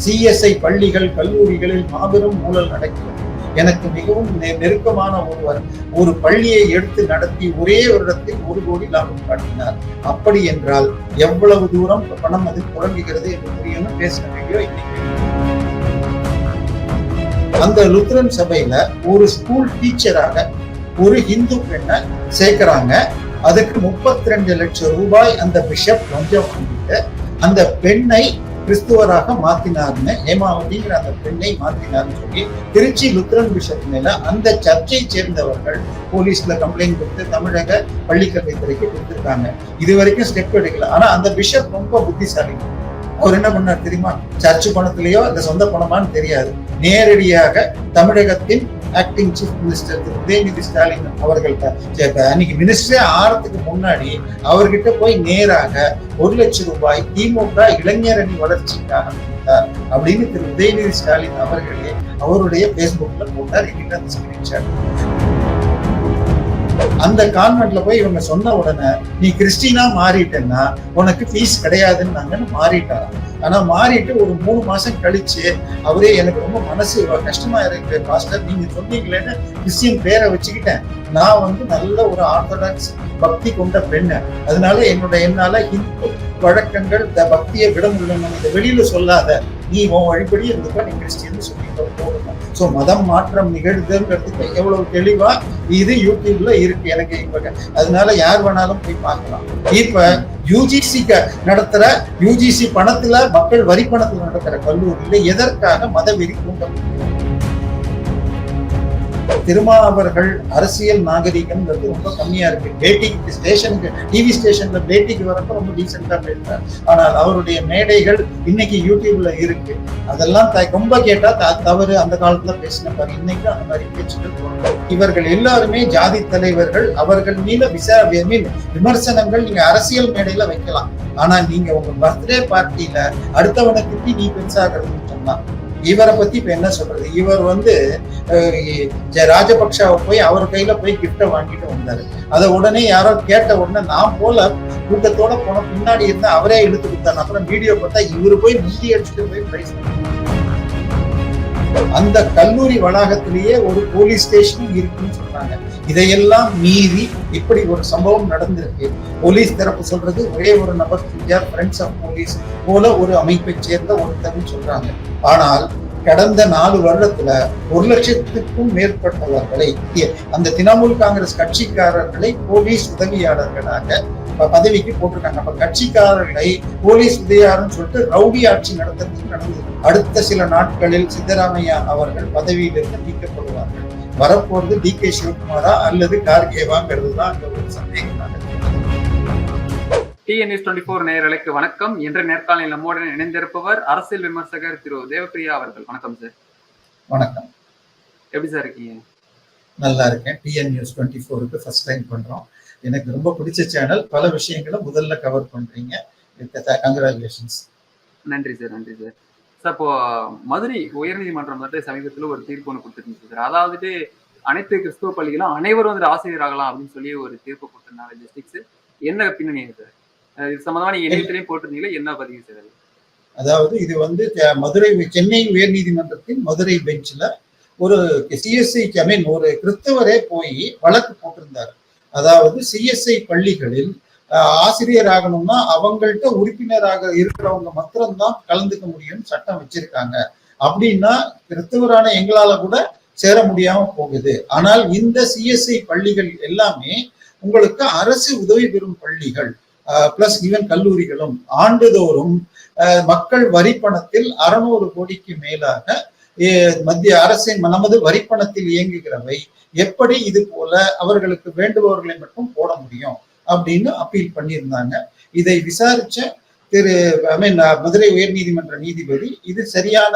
CSI பள்ளிகள் கல்லூரிகளில் மாபெரும் ஊழல் நடக்கிறது. எனக்கு மிகவும் நெருக்கமான ஒருவர் ஒரு பள்ளியை எடுத்து நடத்தி ஒரே வருடத்தில் 1 கோடி லாபம் காட்டினார். அப்படி என்றால் எவ்வளவு தூரம் பணம் அதில் புழங்குகிறது என்று புரியணும். பேசின வீடியோ இன்னைக்கு. அந்த லுத்ரன் சபையில ஒரு ஸ்கூல் டீச்சராக ஒரு இந்து பெண்ணை சேர்க்கிறாங்க. அதுக்கு 32 லட்சம் ரூபாய் அந்த பிஷப் லஞ்சம் வாங்கிட்டு அந்த பெண்ணை கிறிஸ்துவராக மாத்தினார்னு, ஹேமாவதிங்கிற அந்த பெண்ணை மாத்தினார்னு சொல்லி திருச்சி லுத்ரன் பிஷப் மேல அந்த சர்ச்சை சேர்ந்தவர்கள் போலீஸ்ல கம்ப்ளைண்ட் கொடுத்து தமிழக பள்ளிக்கல்வித்துறைக்கு கொடுத்திருக்காங்க. இது வரைக்கும் ஸ்டெப் எடுக்கல. ஆனா அந்த பிஷப் ரொம்ப புத்திசாலி. அவர் என்ன பண்ணார் தெரியுமா? சர்ச்சு பணத்திலேயோ அந்த சொந்த பணமான்னு தெரியாது, நேரடியாக தமிழகத்தின் acting chief minister Thiru Udhayanidhi Stalin அவர்கள் அன்னைக்கு மினிஸ்டரே ஆறதுக்கு முன்னாடி அவர்கிட்ட போய் நேராக 1 லட்சம் ரூபாய் திமுக இளைஞரணி வளர்ச்சிக்காக கொடுத்தார் அப்படின்னு திரு உதயநிதி ஸ்டாலின் அவர்களே அவருடைய பேஸ்புக்ல போட்டார். என்கிட்ட அந்த ஸ்கிரீன்ஷாட். அந்த கான்வென்ட்ல போய் இவங்க சொன்ன உடனே நீ கிறிஸ்டினா மாறிட்டேன்னா உனக்கு ஃபீஸ் கிடையாதுன்னு நாங்கன்னு மாறிட்டாராம். ஆனா மாறிட்டு ஒரு 3 மாசம் கழிச்சு அவரே எனக்கு ரொம்ப மனசு கஷ்டமா இருக்கு பாஸ்டர், நீங்க சொன்னீங்களேன்னு கிறிஸ்டியன் பேரை வச்சுக்கிட்டேன். நான் நல்ல ஒரு ஆர்த்தடாக்ஸ் பக்தி கொண்ட பெண்ணு, அதனால என்னால இந்து வழக்கங்கள் பக்தியை விட முடியல, இதை வெளியில சொல்லாத, நீ உன் வழிபடி இருந்துப்பா, நீ கிறிஸ்டியன் சொல்லிட்டு போகணும். ஸோ மதம் மாற்றம் நிகழ்துங்கிறதுக்கு எவ்வளவு தெளிவா இது யூடியூப்ல இருக்கு எனக்கு இப்ப. அதனால யார் வேணாலும் போய் பார்க்கலாம். இப்ப யூஜிசிக்கு நடத்துற யூஜிசி பணத்துல மக்கள் வரி பணத்துல நடத்துற கல்லூரியில எதற்காக மதவெறி தூண்ட? திருமாவர்கள் அரசியல் நாகரிகம்ன்றது ரொம்ப கம்மியா இருக்கு. பேட்டிக்கு ஸ்டேஷனுக்கு டிவி ஸ்டேஷன்ல பேட்டிக்கு வரப்ப ரொம்ப டீசெண்டா பேசுறார். ஆனால் அவருடைய மேடைகள் இன்னைக்கு யூடியூப்ல இருக்கு. அதெல்லாம் ரொம்ப கேட்டா தவறு, அந்த காலத்துல பேசின பாரு. இன்னைக்கு அந்த மாதிரி பேச்சுகள். இவர்கள் எல்லாருமே ஜாதி தலைவர்கள். அவர்கள் மீது விமர்சனங்கள் நீங்க அரசியல் மேடையில வைக்கலாம். ஆனா நீங்க உங்க பர்த்டே பார்ட்டியில அடுத்தவனை திட்டி நீ பெருசாகிறதுன்னு சொன்னா இவரை பத்தி இப்ப என்ன சொல்றது? இவர் ராஜபக்ஷாவை போய் அவர் கையில போய் கிஃப்ட வாங்கிட்டு வந்தாரு. அதை உடனே யாரோ கேட்ட உடனே நான் போல கூட்டத்தோட போன பின்னாடி இருந்தா அவரே எடுத்து கொடுத்தாரு. அப்புறம் வீடியோ பார்த்தா இவரு போய் முந்தி அடிச்சுட்டு போய் பிரைஸ். அந்த கல்லூரி வளாகத்திலேயே ஒரு போலீஸ் ஸ்டேஷன் இருக்குன்னு சொல்றாங்க. இதையெல்லாம் மீறி இப்படி ஒரு சம்பவம் நடந்திருக்கு. போலீஸ் தரப்பு சொல்றது ஒரே ஒரு நபர் ஃப்ரெண்ட்ஸ் ஆஃப் போலீஸ் போல ஒரு அமைப்பை சேர்ந்த ஒருத்தர் சொல்றாங்க. ஆனால் கடந்த 4 வருடத்துல 1 லட்சத்துக்கும் மேற்பட்டவர்களை அந்த திரிணாமுல் காங்கிரஸ் கட்சிக்காரர்களை போலீஸ் உதவியாளர்களாக பதவிக்கு போட்டிருக்காங்க. அப்ப கட்சிக்காரர்களை போலீஸ் உதவியாளர்னு சொல்லிட்டு ரவுடி ஆட்சி நடத்துறதுக்கு நடந்தது. அடுத்த சில நாட்களில் சித்தராமையா அவர்கள் பதவியிலிருந்து நீக்கப்படுவார்கள். வரப்போறது DK சிவகுமாரா அல்லது கார்கேவாங்கிறது தான் அந்த ஒரு சந்தேகமாக. TN News 24 நேயர்களுக்கு வணக்கம். என்ற நேர்காணலில் நம்முடன் இணைந்திருப்பவர் அரசியல் விமர்சகர் திரு தேவப்பிரியா அவர்கள். வணக்கம் சார். வணக்கம். எப்படி சார் இருக்கீங்க? நல்லா இருக்கேன். TN News 24க்கு ஃபர்ஸ்ட் டைம் பண்றோம். எனக்கு ரொம்ப பிடிச்ச சேனல். பல விஷயங்களை முதல்ல கவர் பண்றீங்க. கங்க்ராச்சுலேஷன்ஸ். நன்றி சார், நன்றி சார். சார், இப்போ மதுரை உயர்நீதிமன்றம் சமீபத்தில் ஒரு தீர்ப்பு ஒன்று கொடுத்துருந்துச்சு சார். அதாவது அனைத்து கிறிஸ்துவ பள்ளிகளும் அனைவரும் ஆசிரியர் ஆகலாம் அப்படின்னு சொல்லி ஒரு தீர்ப்பு கொடுத்திருந்தாங்க ஜஸ்டிஸ். என்ன பின்னணி சார்? இது சம்பந்தமா நீங்க இணையத்திலையும் போட்டிருந்தீங்களா? என்ன பதிவு சார்? அதாவது இது மதுரை சென்னை உயர்நீதிமன்றத்தின் மதுரை பெஞ்ச்ல ஒரு சிஎஸ்ஐ ஒரு கிறிஸ்தவரே போய் வழக்கு போட்டிருந்தார். அதாவது சிஎஸ்ஐ பள்ளிகளில் ஆசிரியர் ஆகணும்னா அவங்கள்ட்ட உறுப்பினராக இருக்கிறவங்க மாத்திரம்தான் கலந்துக்க முடியும்னு சட்டம் வச்சிருக்காங்க. அப்படின்னா கிறிஸ்தவரான எங்களால கூட சேர முடியாம போகுது. ஆனால் இந்த சிஎஸ்ஐ பள்ளிகள் எல்லாமே உங்களுக்கு அரசு உதவி பெறும் பள்ளிகள் பிளஸ் ஈவன் கல்லூரிகளும் ஆண்டுதோறும் மக்கள் வரி பணத்தில் 600 கோடிக்கு மேலாக மத்திய அரசின் நமது வரிப்பணத்தில் இயங்குகிறவை. எப்படி இது போல அவர்களுக்கு வேண்டுபவர்களை மட்டும் போட முடியும் அப்படின்னு அப்பீல் பண்ணியிருந்தாங்க. இதை விசாரிச்ச மதுரை உயர்நீதிமன்ற நீதிபதி இது சரியான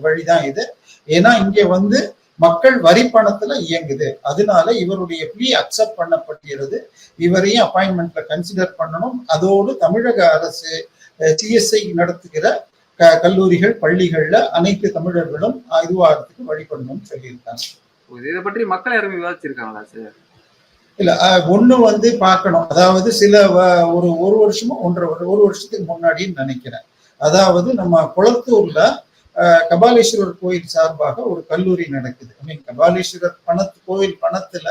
வழிதான் இது. ஏன்னா இங்க மக்கள் வரி பணத்துல இயங்குது, அதனால இவருடைய ப்ளீ அக்செப்ட் பண்ணப்பட்டிருது. இவரையும் அப்பாயின்மெண்ட்ல கன்சிடர் பண்ணணும். அதோடு தமிழக அரசு சிஎஸ்ஐ நடத்துகிற கல்லூரிகள் பள்ளிகள்ல அனைத்து தமிழர்களும் இதுவாகிறதுக்கு வழிபடணும்னு சொல்லியிருக்காங்க. இதை பற்றி மக்கள் யாரும் விவாதிச்சிருக்காங்களா சார்? இல்ல ஒண்ணு பார்க்கணும். அதாவது சில ஒரு வருஷமோ ஒரு வருஷத்துக்கு முன்னாடின்னு நினைக்கிறேன். அதாவது நம்ம குளத்தூர்ல கபாலீஸ்வரர் கோயில் சார்பாக ஒரு கல்லூரி நடக்குது. ஐ மீன் கபாலீஸ்வரர் கோயில் பணத்துல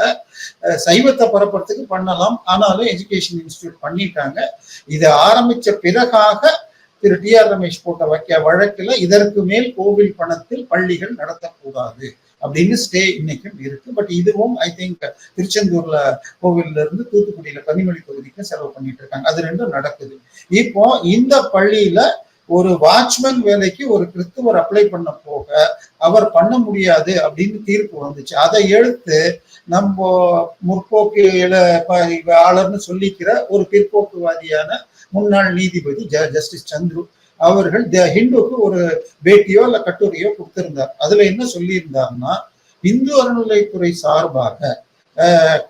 சைவத்தை பரப்புறதுக்கு பண்ணலாம், ஆனாலும் எஜுகேஷன் இன்ஸ்டிடியூட் பண்ணிட்டாங்க. இதை ஆரம்பிச்ச பிறகாக திரு டி.ஆர். ரமேஷ் போட்ட வழக்குல இதற்கு மேல் கோவில் பணத்தில் பள்ளிகள் நடத்தக்கூடாது அப்படின்னு ஸ்டே இன்னைக்கும் இருக்கு. பட் இதுவும் ஐ திங்க் திருச்செந்தூர்ல கோவில்ல இருந்து தூத்துக்குடியில கன்னிமொழி தொகுதிக்கு செலவு பண்ணிட்டு இருக்காங்க. அது ரெண்டும் நடக்குது. இப்போ இந்த பள்ளியில ஒரு வாட்ச்மேன் வேலைக்கு ஒரு கிறிஸ்துவர் அப்ளை பண்ண போக அவர் பண்ண முடியாது அப்படின்னு தீர்ப்பு வந்துச்சு. அதை எடுத்து நம்ம முற்போக்கு ஆளர்னு சொல்லிக்கிற ஒரு பிற்போக்குவாதியான முன்னாள் நீதிபதி ஜஸ்டிஸ் சந்துரு அவர்கள் ஹிந்துக்கு ஒரு பேட்டியோ இல்ல கட்டுரையோ கொடுத்திருந்தார். அதுல என்ன சொல்லியிருந்தாருன்னா, இந்து அறநிலைத்துறை சார்பாக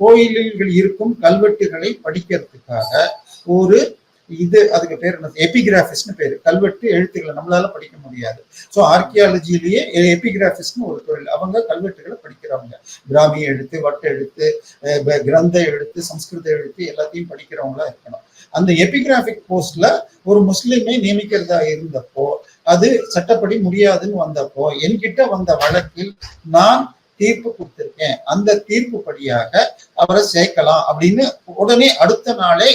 கோயில்கள் இருக்கும் கல்வெட்டுகளை படிக்கிறதுக்காக ஒரு அதுக்கு பேர் என்ன, எபிகிராபிஸ்ட்னு பேரு. கல்வெட்டு எழுத்துக்களை நம்மளால படிக்க முடியாது. ஸோ ஆர்கியாலஜிலேயே எபிகிராபிஸ்ட்னு ஒரு தொழில். அவங்க கல்வெட்டுகளை படிக்கிறவங்க, பிராமிய எழுத்து, வட்ட எழுத்து, கிரந்த எழுத்து, சம்ஸ்கிருத எழுத்து எல்லாத்தையும் படிக்கிறவங்களா இருக்கணும். அந்த எபிகிராபிக் போஸ்ட்ல ஒரு முஸ்லிமை நியமிக்கிறதா இருந்தப்போ அது சட்டப்படி முடியாதுன்னு வந்தப்போ என்கிட்ட வந்த வழக்கில் நான் தீர்ப்பு கொடுத்திருக்கேன். அந்த தீர்ப்பு படியாக அவரை சேர்க்கலாம் அப்படின்னு உடனே அடுத்த நாளே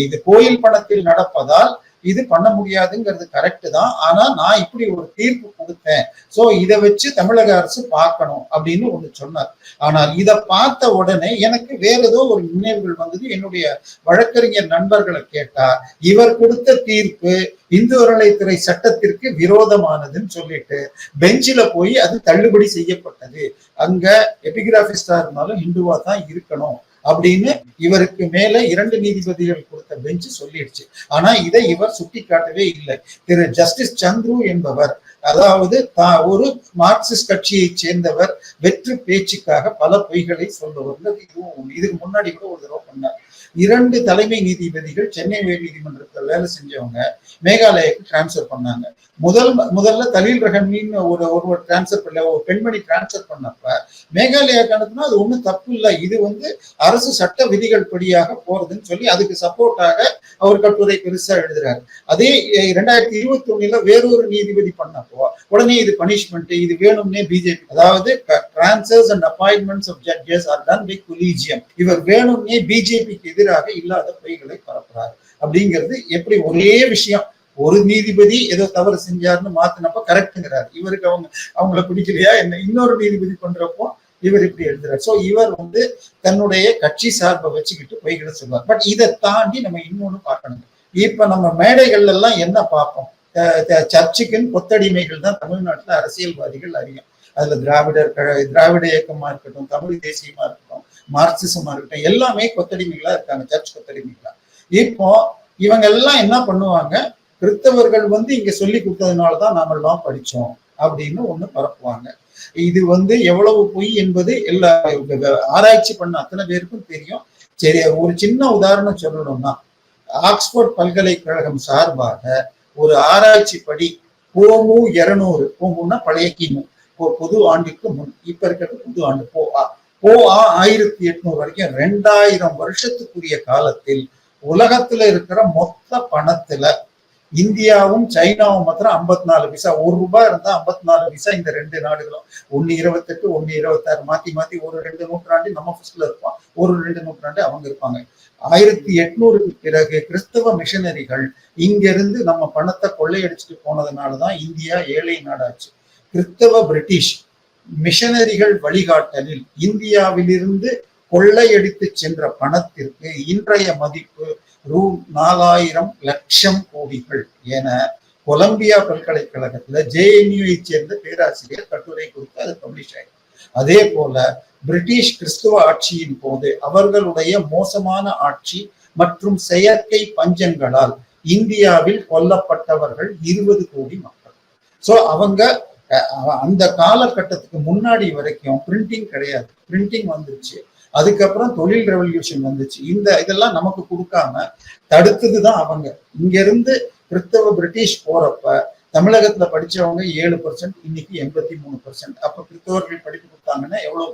இது கோயில் பணத்தில் நடப்பதால் இது பண்ண முடியாதுங்கிறது கரெக்ட் தான். ஆனா நான் இப்படி ஒரு தீர்ப்பு கொடுத்தேன், சோ இதை வச்சு தமிழக அரசு பார்க்கணும் அப்படின்னு ஒண்ணு சொன்னார். ஆனால் இதை பார்த்த உடனே எனக்கு வேற ஏதோ ஒரு நினைவுகள் வந்தது. என்னுடைய வழக்கறிஞர் நண்பர்களை கேட்டா இவர் கொடுத்த தீர்ப்பு இந்து அறநிலையத்துறை சட்டத்திற்கு விரோதமானதுன்னு சொல்லிட்டு பெஞ்சில போய் அது தள்ளுபடி செய்யப்பட்டது. அங்க எபிகிராபிஸ்டா இருந்தாலும் ஹிந்துவா தான் இருக்கணும் அப்படின்னு இவருக்கு மேல 2 நீதிபதிகள் கொடுத்த பெஞ்சு சொல்லிடுச்சு. ஆனா இதை இவர் சுட்டி காட்டவே இல்லை. திரு ஜஸ்டிஸ் சந்துரு என்பவர், அதாவது ஒரு மார்க்சிஸ்ட் கட்சியை சேர்ந்தவர், வெற்று பேச்சுக்காக பல பொய்களை சொல்லுவார். இதுக்கு முன்னாடி கூட ஒரு தடவை பண்ணார். 2 தலைமை நீதிபதிகள் சென்னை உயர் நீதிமன்றத்தில் வேலை செஞ்சவங்க மேகாலயாவுக்கு டிரான்ஸ்பர் பண்ணாங்க. முதல்ல தலீல் ரஹமீன் ஒரு டிரான்ஸ்பர் பண்ணல, ஒரு பெண்மணி டிரான்ஸ்பர் பண்ணப்ப மேகாலயாவுக்கு அனுப்புனா அது ஒண்ணும் தப்பு இல்லை, இது அரசு சட்ட விதிகள் படியாக போறதுன்னு சொல்லி அதுக்கு சப்போர்ட்டாக அவர் கட்டுரை பெருசா எழுதுறாரு. அதே 2021 வேறொரு நீதிபதி பண்ணப்போ உடனே இது பனிஷ்மெண்ட், இது வேணும்னே பிஜேபி, அதாவது transfers and appointments of judges are done by collegium, இவர் வேணும்னே பிஜேபிக்கு எதிராக இல்லாத பொய்களை பரப்புறாரு அப்படிங்கிறது. எப்படி ஒரே விஷயம், ஒரு நீதிபதி ஏதோ தவறு செஞ்சாருன்னு மாத்தினப்ப கரெக்டுங்கிறாரு, இவருக்கு அவங்களை பிடிக்கலையா என்ன, இன்னொரு நீதிபதி பண்றப்போ இவர் இப்படி எழுதுறாரு. சோ இவர் தன்னுடைய கட்சி சார்பை வச்சுக்கிட்டு பொய்களை சொல்வார். பட் இதை தாண்டி நம்ம இன்னொன்னு பார்க்கணும். இப்ப நம்ம மேடைகள்ல எல்லாம் என்ன பார்ப்போம், சர்ச்சுக்குன்னு கொத்தடிமைகள் தான் தமிழ்நாட்டுல அரசியல்வாதிகள் அறியும். அதுல திராவிட இயக்கமா இருக்கட்டும், தமிழ் தேசியமா இருக்கட்டும், மார்க்சிசமா இருக்கட்டும், எல்லாமே கொத்தடிமைகளா இருக்காங்க, சர்ச் கொத்தடிமைகளா. இப்போ இவங்க எல்லாம் என்ன பண்ணுவாங்க, கிறிஸ்தவர்கள் இங்க சொல்லி கொடுத்ததுனாலதான் நாமெல்லாம் படிச்சோம் அப்படின்னு ஒண்ணு பரப்புவாங்க. இது எவ்வளவு பொய் என்பது எல்லா ஆராய்ச்சி பண்ண அத்தனை பேருக்கும் தெரியும். சரி, ஒரு சின்ன உதாரணம் சொல்லணும்னா, ஆக்ஸ்போர்ட் பல்கலைக்கழகம் சார்பாக ஒரு ஆராய்ச்சி படி போமு 200, போமுன்னா பழைய கிமு, பொது ஆண்டுக்கு முன், இப்ப இருக்கிறது புது ஆண்டு போஆ 1800 வரைக்கும் 2000 வருஷத்துக்குரிய காலத்தில் உலகத்துல இருக்கிற மொத்த பணத்துல இந்தியாவும் சைனாவும் மாத்திரம் 54 பைசா, ₹1 இருந்தா 54 பைசா. இந்த 2 நாடுகளும் 1.28 1.26 மாத்தி ஒரு 2 நூற்றாண்டு நம்ம ஃபர்ஸ்ட்ல இருப்போம், ஒரு 2 நூற்றாண்டு அவங்க இருப்பாங்க. 1800க்கு பிறகு கிறிஸ்தவ மிஷனரிகள் இங்கிருந்து நம்ம பணத்தை கொள்ளையடிச்சுட்டு போனதுனாலதான் இந்தியா ஏழை நாடாச்சு. கிறிஸ்தவ பிரிட்டிஷ் மிஷனரிகள் வழிகாட்டலில் இந்தியாவிலிருந்து கொள்ளையடித்து சென்ற பணத்திற்கு இன்றைய மதிப்பு ரூ. 4000 கோடிகள் என கொலம்பியா பல்கலைக்கழகத்துல JNU சேர்ந்த பேராசிரியர் கட்டுரை கொடுத்து அது பப்ளிஷ் ஆயிடும். அதே போல பிரிட்டிஷ் கிறிஸ்துவ ஆட்சியின் போது அவர்களுடைய மோசமான ஆட்சி மற்றும் செயற்கை பஞ்சங்களால் இந்தியாவில் கொல்லப்பட்டவர்கள் 20 கோடி மக்கள். சோ அவங்க அந்த காலகட்டத்துக்கு முன்னாடி வரைக்கும் பிரிண்டிங் கிடையாது, பிரிண்டிங் வந்துருச்சு. அதுக்கப்புறம் தொழில் ரெவல்யூஷன் வந்துச்சு. இதெல்லாம் நமக்கு கொடுக்காம தடுத்ததுதான் அவங்க. இங்க இருந்து கிறிஸ்தவ பிரிட்டிஷ் போறப்ப தமிழகத்துல படிச்சவங்க 7%, இன்னைக்கு 83%. அப்ப கிறிஸ்தவர்கள் படிப்பு கொடுத்தாங்கன்னா எவ்வளவு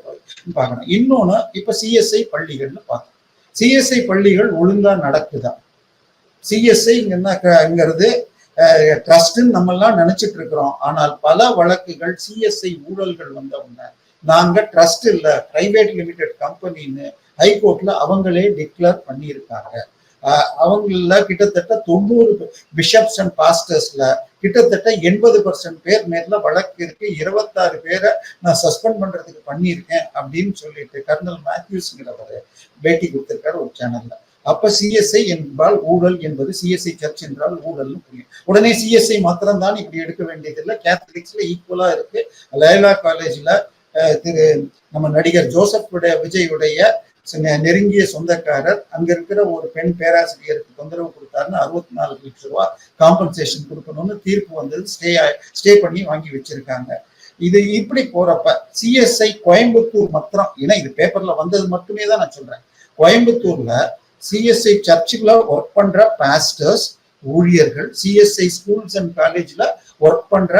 பார்க்கணும். இன்னொன்னு, இப்ப CSI பள்ளிகள்னு பார்த்தோம். CSI பள்ளிகள் ஒழுங்கா நடக்குதா? CSIங்கிறது ட்ரஸ்ட்ன்னு நம்ம எல்லாம் நினைச்சிட்டு இருக்கிறோம். ஆனால் பல வழக்குகள் சிஎஸ்ஐ ஊழல்கள் வந்தவங்க நாங்க ட்ரஸ்ட் இல்ல பிரைவேட் லிமிடெட் கம்பெனின்னு ஹைகோர்ட்ல அவங்களே டிக்ளேர் பண்ணியிருக்காங்க. அவங்கள கிட்டத்தட்ட 90 பிஷப்ஸ் அண்ட் பாஸ்டர்ஸ்ல கிட்டத்தட்ட 80% பேர் மேல வழக்கு இருக்கு. 26 பேரை நான் சஸ்பெண்ட் பண்றதுக்கு பண்ணியிருக்கேன் அப்படின்னு சொல்லிட்டு கர்னல் மேத்யூஸ்ங்கிறவர் பேட்டி கொடுத்திருக்காரு ஒரு சேனல்ல. அப்ப சிஎஸ்ஐ என்பால் ஊழல் என்பது சிஎஸ்ஐ சர்ச் என்றால் ஊழல்னு புரியும். உடனே சிஎஸ்ஐ மாத்திரம் தான் இப்படி எடுக்க வேண்டியதில்லை, கேத்தலிக்ஸ்ல ஈக்குவலா இருக்கு. லயோலா காலேஜ்ல திரு நம்ம நடிகர் ஜோசப் விஜயுடைய நெருங்கிய சொந்தக்காரர் அங்க இருக்கிற ஒரு பெண் பேராசிரியருக்கு தொந்தரவு கொடுத்தாருன்னு 64 லட்சம் ரூபாய் காம்பன்சேஷன் கொடுக்கணும்னு தீர்ப்பு வந்தது. ஸ்டே பண்ணி வாங்கி வச்சிருக்காங்க. இது இப்படி போறப்ப சிஎஸ்ஐ கோயம்புத்தூர் மாத்திரம், ஏன்னா இது பேப்பர்ல வந்தது மட்டுமே தான் நான் சொல்றேன். கோயம்புத்தூர்ல சிஎஸ்ஐ சர்ச்சுல ஒர்க் பண்ற பாஸ்டர்ஸ் ஊழியர்கள், சிஎஸ்ஐ ஸ்கூல்ஸ் அண்ட் காலேஜ்ல ஒர்க் பண்ற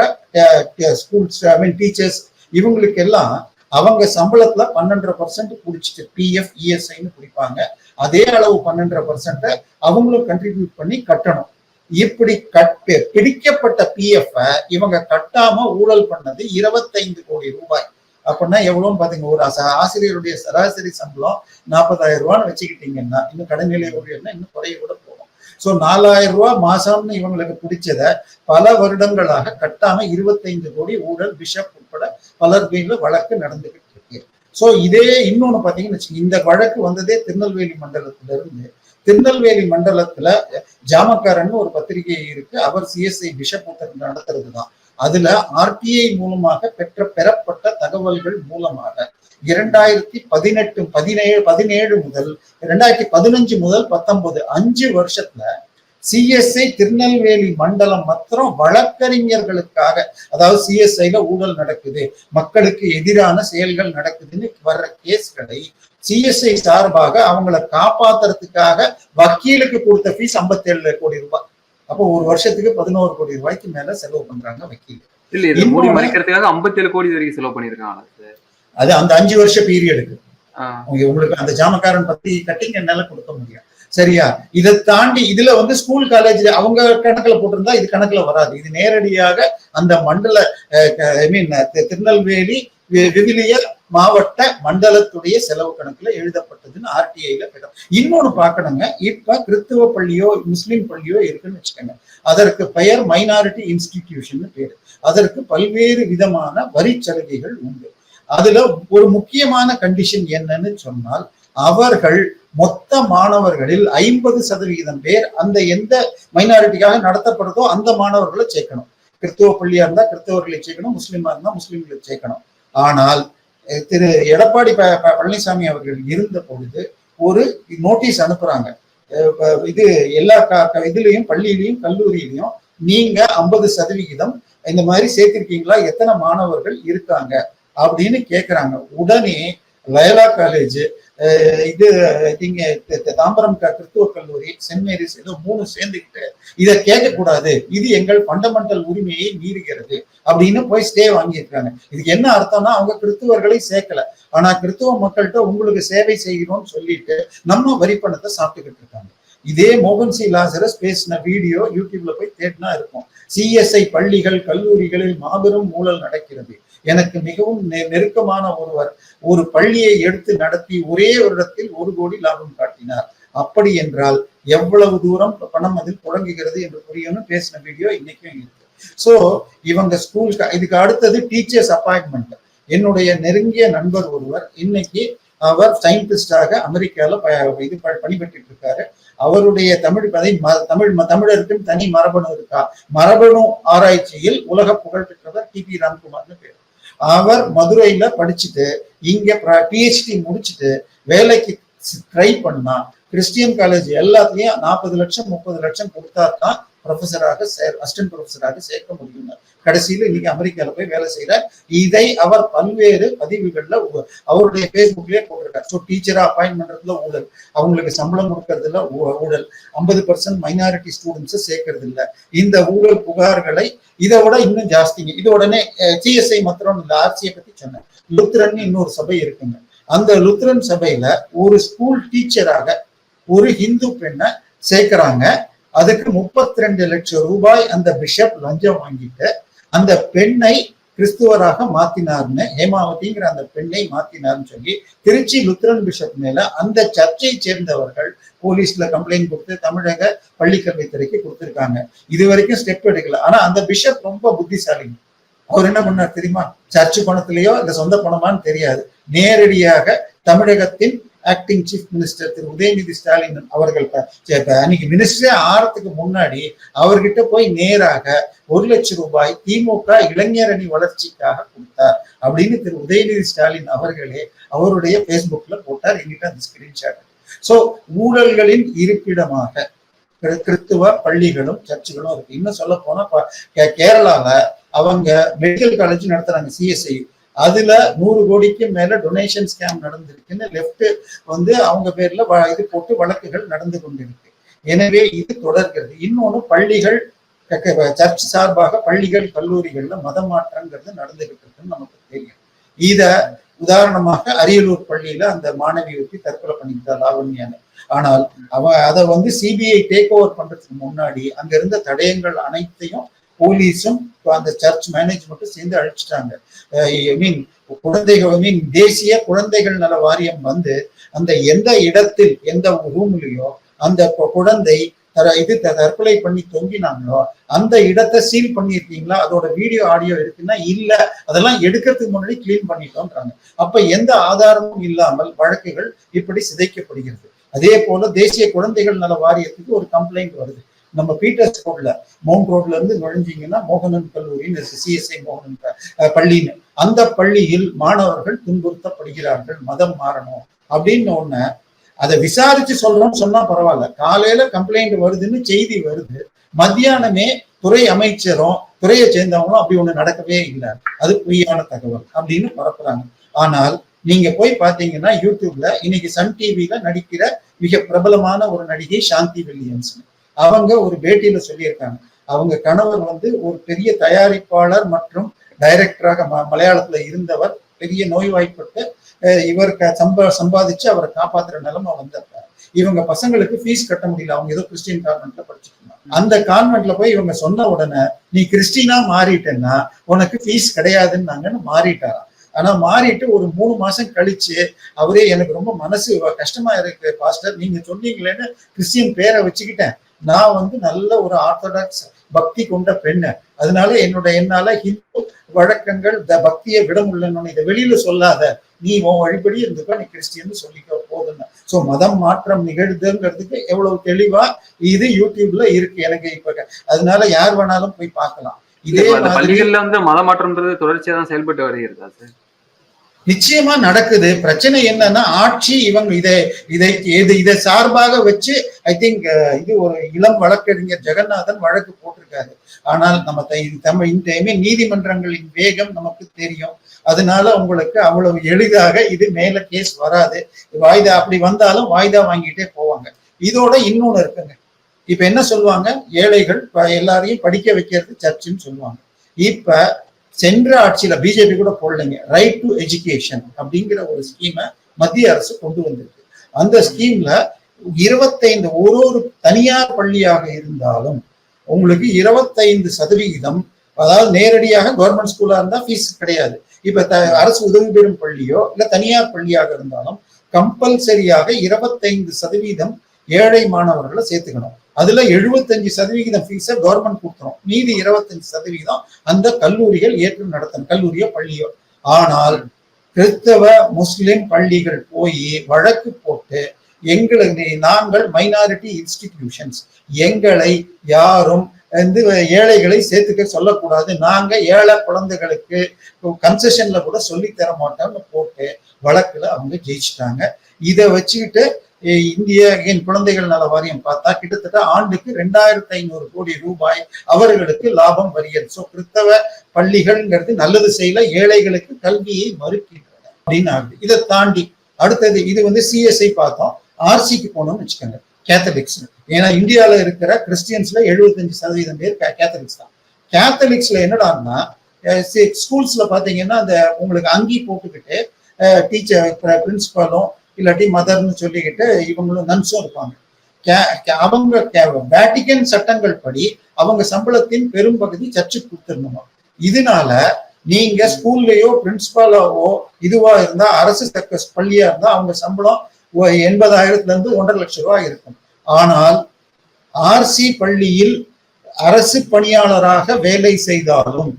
ஸ்கூல்ஸ் டீச்சர்ஸ், இவங்களுக்கு எல்லாம் அவங்க சம்பளத்துல 12% குடிச்சிட்டு பிஎஃப் இஎஸ்ஐன்னு குடிப்பாங்க. அதே அளவு 12% அவங்களும் கண்ட்ரிபியூட் பண்ணி கட்டணும். இப்படி பிடிக்கப்பட்ட பிஎஃப் இவங்க கட்டாம ஊழல் பண்ணது 25 கோடி ரூபாய். அப்படின்னா எவ்வளவுன்னு பாத்தீங்க, ஒரு ஆசிரியருடைய சராசரி சம்பளம் 40,000 ரூபான்னு வச்சுக்கிட்டீங்கன்னா இன்னும் கடைநிலை ஊழியர்னா இன்னும் குறைய கூட போகும். ஸோ 4,000 ரூபாய் மாசம்னு இவங்களுக்கு பிடிச்சத பல வருடங்களாக கட்டாம 25 கோடி ஊழல் பிஷப் உட்பட பலர் பேர்ல வழக்கு நடந்துகிட்டு இருக்கு. ஸோ இதே இன்னொன்னு பாத்தீங்கன்னு இந்த வழக்கு வந்ததே திருநெல்வேலி மண்டலத்துல இருந்து. திருநெல்வேலி மண்டலத்துல ஜாமக்காரன் ஒரு பத்திரிகை இருக்கு, அவர் சிஎஸ்ஐ பிஷப் நடத்துறது தான். அதுல ஆர்டிஐ மூலமாக பெறப்பட்ட தகவல்கள் மூலமாக 2017 முதல் 2015 முதல் 19 5 வருஷத்துல சிஎஸ்ஐ திருநெல்வேலி மண்டலம் மாத்திரம் வழக்கறிஞர்களுக்காக, அதாவது சிஎஸ்ஐல ஊழல் நடக்குது, மக்களுக்கு எதிரான செயல்கள் நடக்குதுன்னு வர்ற கேஸ்களை சிஎஸ்ஐ சார்பாக அவங்கள காப்பாத்துறதுக்காக வக்கீலுக்கு கொடுத்த ஃபீஸ் 57 கோடி ரூபாய். அப்போ ஒரு வருஷத்துக்கு 11 கோடி ரூபாய்க்கு மேல செலவு பண்றாங்க வக்கீல். இல்ல இது மூடி மறைக்கிறதுக்காக 57 கோடி வரைக்கும் செலவு பண்ணிருக்காங்க. அது அந்த 5 வருஷ பீரியடுக்கு உங்களுக்கு அந்த ஜாமக்காரன் பத்தி கட்டிங் என்னால கொடுக்க முடியும். சரியா? இதை தாண்டி இதுல ஸ்கூல் காலேஜ்ல அவங்க கணக்குல போட்டிருந்தா இது கணக்குல வராது. இது நேரடியாக அந்த மண்டல திருநெல்வேலி விவிலிய மாவட்ட மண்டலத்துடைய செலவு கணக்குல எழுதப்பட்டதுன்னு ஆர்டிஐல கேட்டோம். இன்னொன்னு பார்க்கணுங்க, இப்ப கிறிஸ்துவ பள்ளியோ முஸ்லிம் பள்ளியோ இருக்குன்னு வச்சுக்கோங்க, அதற்கு பெயர் மைனாரிட்டி இன்ஸ்டிடியூஷன் பேரு. அதற்கு பல்வேறு விதமான வரி சலுகைகள் உண்டு. அதுல ஒரு முக்கியமான கண்டிஷன் என்னன்னு சொன்னால், அவர்கள் மொத்த மாணவர்களில் 50% பேர் அந்த எந்த மைனாரிட்டிக்காக நடத்தப்படுறதோ அந்த மாணவர்களை சேர்க்கணும். கிறிஸ்துவ பள்ளியா இருந்தா கிறிஸ்தவர்களை சேர்க்கணும், முஸ்லிமா இருந்தா முஸ்லிம்களை சேர்க்கணும். ஆனால் திரு எடப்பாடி பழனிசாமி அவர்கள் இருந்த பொழுது ஒரு நோட்டீஸ் அனுப்புறாங்க. இது எல்லா இதுலயும் பள்ளியிலையும் கல்லூரியிலையும் நீங்க 50% இந்த மாதிரி சேர்த்திருக்கீங்களா, எத்தனை மாணவர்கள் இருக்காங்க அப்படின்னு கேட்கிறாங்க. உடனே லயோலா காலேஜ், இது நீங்க தாம்பரம் கிறிஸ்துவ கல்லூரி, சென்ட் மேரிஸ், ஏதோ 3 சேர்ந்துக்கிட்டு இதை கேட்கக்கூடாது, இது எங்கள் ஃபண்டமெண்டல் உரிமையை மீறுகிறது அப்படின்னு போய் ஸ்டே வாங்கியிருக்காங்க. இதுக்கு என்ன அர்த்தம்னா, அவங்க கிறிஸ்துவர்களை சேர்க்கல, ஆனா கிறிஸ்துவ மக்கள்கிட்ட உங்களுக்கு சேவை செய்யணும்னு சொல்லிட்டு நம்ம வரி பணத்தை சாப்பிட்டுக்கிட்டு இருக்காங்க. இதே மோகன் சி லாசரஸ் பேசின வீடியோ யூடியூப்ல போய் தேடினா இருக்கும். சிஎஸ்ஐ பள்ளிகள் கல்லூரிகளில் மாபெரும் ஊழல் நடக்கிறது. எனக்கு மிகவும் நெருக்கமான ஒருவர் ஒரு பள்ளியை எடுத்து நடத்தி ஒரே வருடத்தில் 1 கோடி லாபம் காட்டினார். அப்படி என்றால் எவ்வளவு தூரம் பணம் அதில் புழங்குகிறது என்று புரியணும் பேசின வீடியோ இன்னைக்கும் இருக்கு. சோ இவங்க ஸ்கூல், இதுக்கு அடுத்தது டீச்சர்ஸ் அப்பாயின்மெண்ட். என்னுடைய நெருங்கிய நண்பர் ஒருவர் இன்னைக்கு அவர் சயின்டிஸ்டாக அமெரிக்கால பணிபெற்று இருக்காரு. அவருடைய தமிழருக்கும் தனி மரபணு இருக்கா, மரபணு ஆராய்ச்சியில் உலக புகழ் பெற்றவர் டிபி ராம்குமார்னு பேர். அவர் மதுரையில படிச்சுட்டு இங்க பிஹெச்டி முடிச்சுட்டு வேலைக்கு ட்ரை பண்ணா கிறிஸ்டியன் காலேஜ் எல்லாத்துலயும் 40 லட்சம் 30 லட்சம் கொடுத்தா தான் ப்ரொஃபஸராக அசிஸ்டன்ட் ப்ரொஃபஸராக சேர்க்க முடியும். கடைசியில இன்னைக்கு அமெரிக்கால போய் வேலை செய்யறார். இதை அவர் பல்வேறு பதிவுகள்ல அவருடைய பேஸ்புக்லயே போட்டிருக்காரு. ஸோ டீச்சரா அப்பாயின்ட் பண்றதுல ஊழல், அவங்களுக்கு சம்பளம் கொடுக்கறதுல ஊழல், 50% மைனாரிட்டி ஸ்டூடெண்ட்ஸ் சேர்க்கறது இல்லை. இந்த ஊழல் புகார்களை இதை விட இன்னும் ஜாஸ்திங்க. இது உடனே சிஎஸ்ஐ மாத்திரம் இந்த ஆர்சியை பத்தி சொன்னேன். லுத்ரன் இன்னொரு சபை இருக்குங்க. அந்த லுத்ரன் சபையில ஒரு ஸ்கூல் டீச்சராக ஒரு ஹிந்து பெண்ணை சேர்க்கிறாங்க. அதுக்கு 32 லட்சம் ரூபாய் அந்த பிஷப் லஞ்சம் வாங்கிட்டு அந்த பெண்ணை கிறிஸ்துவராக மாத்தினார்னு, ஹேமாவதிங்கிற அந்த பெண்ணை மாத்தினார்னு சொல்லி திருச்சி லுத்ரன் பிஷப் மேல அந்த சர்ச்சை சேர்ந்தவர்கள் போலீஸ்ல கம்ப்ளைண்ட் கொடுத்து தமிழக பள்ளிக்கல்வித்துறைக்கு கொடுத்திருக்காங்க. இது வரைக்கும் ஸ்டெப் எடுக்கல. ஆனா அந்த பிஷப் ரொம்ப புத்திசாலி. அவர் என்ன பண்ணார் தெரியுமா? சர்ச்சு பணத்திலேயோ இல்ல சொந்த பணமான்னு தெரியாது, நேரடியாக தமிழகத்தின் acting chief minister Thiru Udhayanidhi Stalin அவர்கள் அன்னைக்கு மினிஸ்டரே ஆறதுக்கு முன்னாடி அவர்கிட்ட போய் நேராக 1 லட்சம் ரூபாய் திமுக இளைஞர் அணி வளர்ச்சிக்காக கொடுத்தார் அப்படின்னு திரு உதயநிதி ஸ்டாலின் அவர்களே அவருடைய பேஸ்புக்ல போட்டார். என்கிட்ட அந்த ஸ்கிரீன்ஷாட். சோ ஊழல்களின் இருப்பிடமாக கிறிஸ்துவ பள்ளிகளும் சர்ச்சுகளும் இருக்கு. இன்னும் சொல்ல போனா கேரளால அவங்க மெடிக்கல் காலேஜ் நடத்துறாங்க சிஎஸ்ஐ. அதுல 100 கோடிக்கு மேல டொனேஷன் ஸ்கேம் நடந்திருக்குன்னு லெப்ட் அவங்க பேர்ல இது போட்டு வழக்குகள் நடந்து கொண்டிருக்கு. எனவே இது தொடர்கிறது. இன்னொன்னு பள்ளிகள் சர்ச் சார்பாக பள்ளிகள் கல்லூரிகள்ல மத மாற்றங்கிறது நடந்துகிட்டு இருக்குன்னு நமக்கு தெரியும். இத உதாரணமாக அரியலூர் பள்ளியில அந்த மாணவி ஒட்டி தற்கொலை பண்ணிக்கிட்டார் லாவண்யான்னு. ஆனால் அதை சிபிஐ டேக் ஓவர் பண்றதுக்கு முன்னாடி அங்க இருந்த தடயங்கள் அனைத்தையும் போலீஸும் அந்த சர்ச் மேனேஜ்மெண்ட்டும் சேர்ந்து அழிச்சிட்டாங்க. தேசிய குழந்தைகள் நல வாரியம் அந்த எந்த இடத்தில் எந்த ரூம்லயோ அந்த குழந்தை தற்கொலை பண்ணி தொங்கினாங்களோ அந்த இடத்தை சீல் பண்ணிருக்கீங்களா, அதோட வீடியோ ஆடியோ இருக்குன்னா இல்ல, அதெல்லாம் எடுக்கிறதுக்கு முன்னாடி கிளீன் பண்ணிட்டோம்ன்றாங்க. அப்ப எந்த ஆதாரமும் இல்லாமல் வழக்குகள் இப்படி சிதைக்கப்படுகிறது. அதே போல தேசிய குழந்தைகள் நல வாரியத்துக்கு ஒரு கம்ப்ளைண்ட் வருது. நம்ம பீட்டர்ஸ் ரோட்ல மவுண்ட் ரோட்ல இருந்து நுழைஞ்சீங்கன்னா மோகனன் கல்லூரின்னு சிஎஸ்ஐ மோகனன் பள்ளின்னு, அந்த பள்ளியில் மாணவர்கள் துன்புறுத்தப்படுகிறார்கள், மதம் மாறணும் அப்படின்னு ஒண்ணு அதை விசாரிச்சு சொல்றோம்னு சொன்னா பரவாயில்ல. காலையில கம்ப்ளைண்ட் வருதுன்னு செய்தி வருது, மத்தியானமே துறை அமைச்சரும் துறையை சேர்ந்தவங்களும் அப்படி ஒண்ணு நடக்கவே இல்லை, அது பொய்யான தகவல் அப்படின்னு பரப்புறாங்க. ஆனால் நீங்க போய் பாத்தீங்கன்னா யூடியூப்ல இன்னைக்கு சன் டிவில நடிக்கிற மிக பிரபலமான ஒரு நடிகை சாந்தி வில்லியம்ஸ், அவங்க ஒரு பேட்டியில சொல்லியிருக்காங்க, அவங்க கணவர் ஒரு பெரிய தயாரிப்பாளர் மற்றும் டைரக்டராக மலையாளத்துல இருந்தவர், பெரிய நோய்வாய்ப்பட்டு இவர் சம்பாதிச்சு அவரை காப்பாத்துற நிலைமை வந்தப்ப இவங்க பசங்களுக்கு ஃபீஸ் கட்ட முடியல. அவங்க ஏதோ கிறிஸ்டியன் கான்வென்ட்ல படிச்சுட்டு இருந்தாங்க. அந்த கான்வென்ட்ல போய் இவங்க சொன்ன உடனே நீ கிறிஸ்டினா மாறிட்டேன்னா உனக்கு ஃபீஸ் கிடையாதுன்னு மாறிட்டாராம். ஆனா மாறிட்டு ஒரு 3 மாசம் கழிச்சு அவரே எனக்கு ரொம்ப மனசு கஷ்டமா இருக்கு பாஸ்டர், நீங்க சொன்னீங்களேன்னு கிறிஸ்டியன் பேரை வச்சுக்கிட்டேன், நான் நல்ல ஒரு ஆர்த்தடாக்ஸ் பக்தி கொண்ட பெண்ணு, அதனால என்னால ஹிந்து வழக்கங்கள் பக்தியை விட முடியலன்னு இதை வெளியில சொல்லாத, நீ உன் வழிபடி இருந்துக்கோ, நீ கிறிஸ்டியன் சொல்லிக்க போதுன்னு. சோ மதம் மாற்றம் நிகழ்துங்கிறதுக்கு எவ்வளவு தெளிவா இது யூடியூப்ல இருக்கு எனக்கு இப்ப. அதனால யார் வேணாலும் போய் பார்க்கலாம். இதே பள்ளிகள்ல மத மாற்றம்ன்றது தொடர்ச்சியா தான் செயல்பட்டு வருகிறதா சார்? நிச்சயமா நடக்குது. பிரச்சனை என்னன்னா ஆட்சி இவங்க இதை சார்பாக வச்சு ஐ திங்க் இது ஒரு இளம் வழக்கறிஞர் ஜெகநாதன் வழக்கு போட்டிருக்காரு. ஆனால் நம்ம நீதிமன்றங்களின் வேகம் நமக்கு தெரியும். அதனால உங்களுக்கு அவ்வளவு எளிதாக இது மேல கேஸ் வராது. வாய்தா அப்படி வந்தாலும் வாய்தா வாங்கிட்டே போவாங்க. இதோட இன்னொன்னு இருக்குங்க. இப்ப என்ன சொல்லுவாங்க, ஏழைகள் எல்லாரையும் படிக்க வைக்கிறது சர்ச்சுன்னு சொல்லுவாங்க. இப்ப சென்ற ஆட்சியில பிஜேபி கூட போடலைங்க, ரைட் டு எஜுகேஷன் அப்படிங்கிற ஒரு ஸ்கீமை மத்திய அரசு கொண்டு வந்திருக்கு. அந்த ஸ்கீம்ல 25 ஒரு தனியார் பள்ளியாக இருந்தாலும் உங்களுக்கு 25%, அதாவது நேரடியாக கவர்மெண்ட் ஸ்கூலா இருந்தா ஃபீஸ் கிடையாது. இப்ப அரசு உதவி பெறும் பள்ளியோ இல்ல தனியார் பள்ளியாக இருந்தாலும் கம்பல்சரியாக 25% ஏழை மாணவர்களை சேர்த்துக்கணும். அதுல 75% ஃபீஸை கவர்மெண்ட் கொடுத்துரும், மீதி 25% அந்த கல்லூரிகள் ஏற்று நடத்தணும், கல்லூரியோ பள்ளியோ. ஆனால் கிறிஸ்தவ முஸ்லிம் பள்ளிகள் போய் வழக்கு போட்டு நாங்கள் மைனாரிட்டி இன்ஸ்டிடியூஷன்ஸ், எங்களை யாரும் ஏழைகளை சேர்த்துக்க சொல்லக்கூடாது, நாங்க ஏழை குழந்தைகளுக்கு கன்செஷன்ல கூட சொல்லி தர மாட்டோம்னு போட்டு வழக்குல அவங்க ஜெயிச்சுட்டாங்க. இதை வச்சுக்கிட்டு இந்திய குழந்தைகள் நல வாரியம் பார்த்தா கிட்டத்தட்ட ஆண்டுக்கு 2500 கோடி ரூபாய் அவர்களுக்கு லாபம் வருகிறது. சோ கிறிஸ்தவ பள்ளிகள்ங்கிறது நல்லது செய்யல, ஏழைகளுக்கு கல்வியை மறுக்கின்றன அப்படின்னு ஆகுது. இதை தாண்டி அடுத்தது இது சிஎஸ்ஐ பார்த்தோம். ஆர்சிக்கு போனோம்னு வச்சுக்கோங்க, கேத்தலிக்ஸ். ஏன்னா இந்தியாவில இருக்கிற கிறிஸ்டியன்ஸ்ல 75% பேர் கேத்தலிக்ஸ் தான். கேத்தலிக்ஸ்ல என்னடான்னா ஸ்கூல்ஸ்ல பாத்தீங்கன்னா அந்த உங்களுக்கு அங்கி போட்டுக்கிட்டு டீச்சர் பிரின்சிபலும் இல்லாட்டி மதர்னு சொல்லிக்கிட்டு இவங்களும் நன்ஸும் இருப்பாங்க. அவங்க வேட்டிகன் சட்டங்கள் படி அவங்க சம்பளத்தின் பெரும் பகுதி சர்ச்சுக்கு கொடுத்துடணுமா. இதனால நீங்க ஸ்கூல்லயோ பிரின்சிபாலாவோ இதுவா இருந்தா, அரசு பள்ளியா இருந்தா அவங்க சம்பளம் 80,000 இருந்து 1.5 லட்சம் ரூபாய் இருக்கும். ஆனால் ஆர்சி பள்ளியில் அரசு பணியாளராக வேலை செய்தாலும்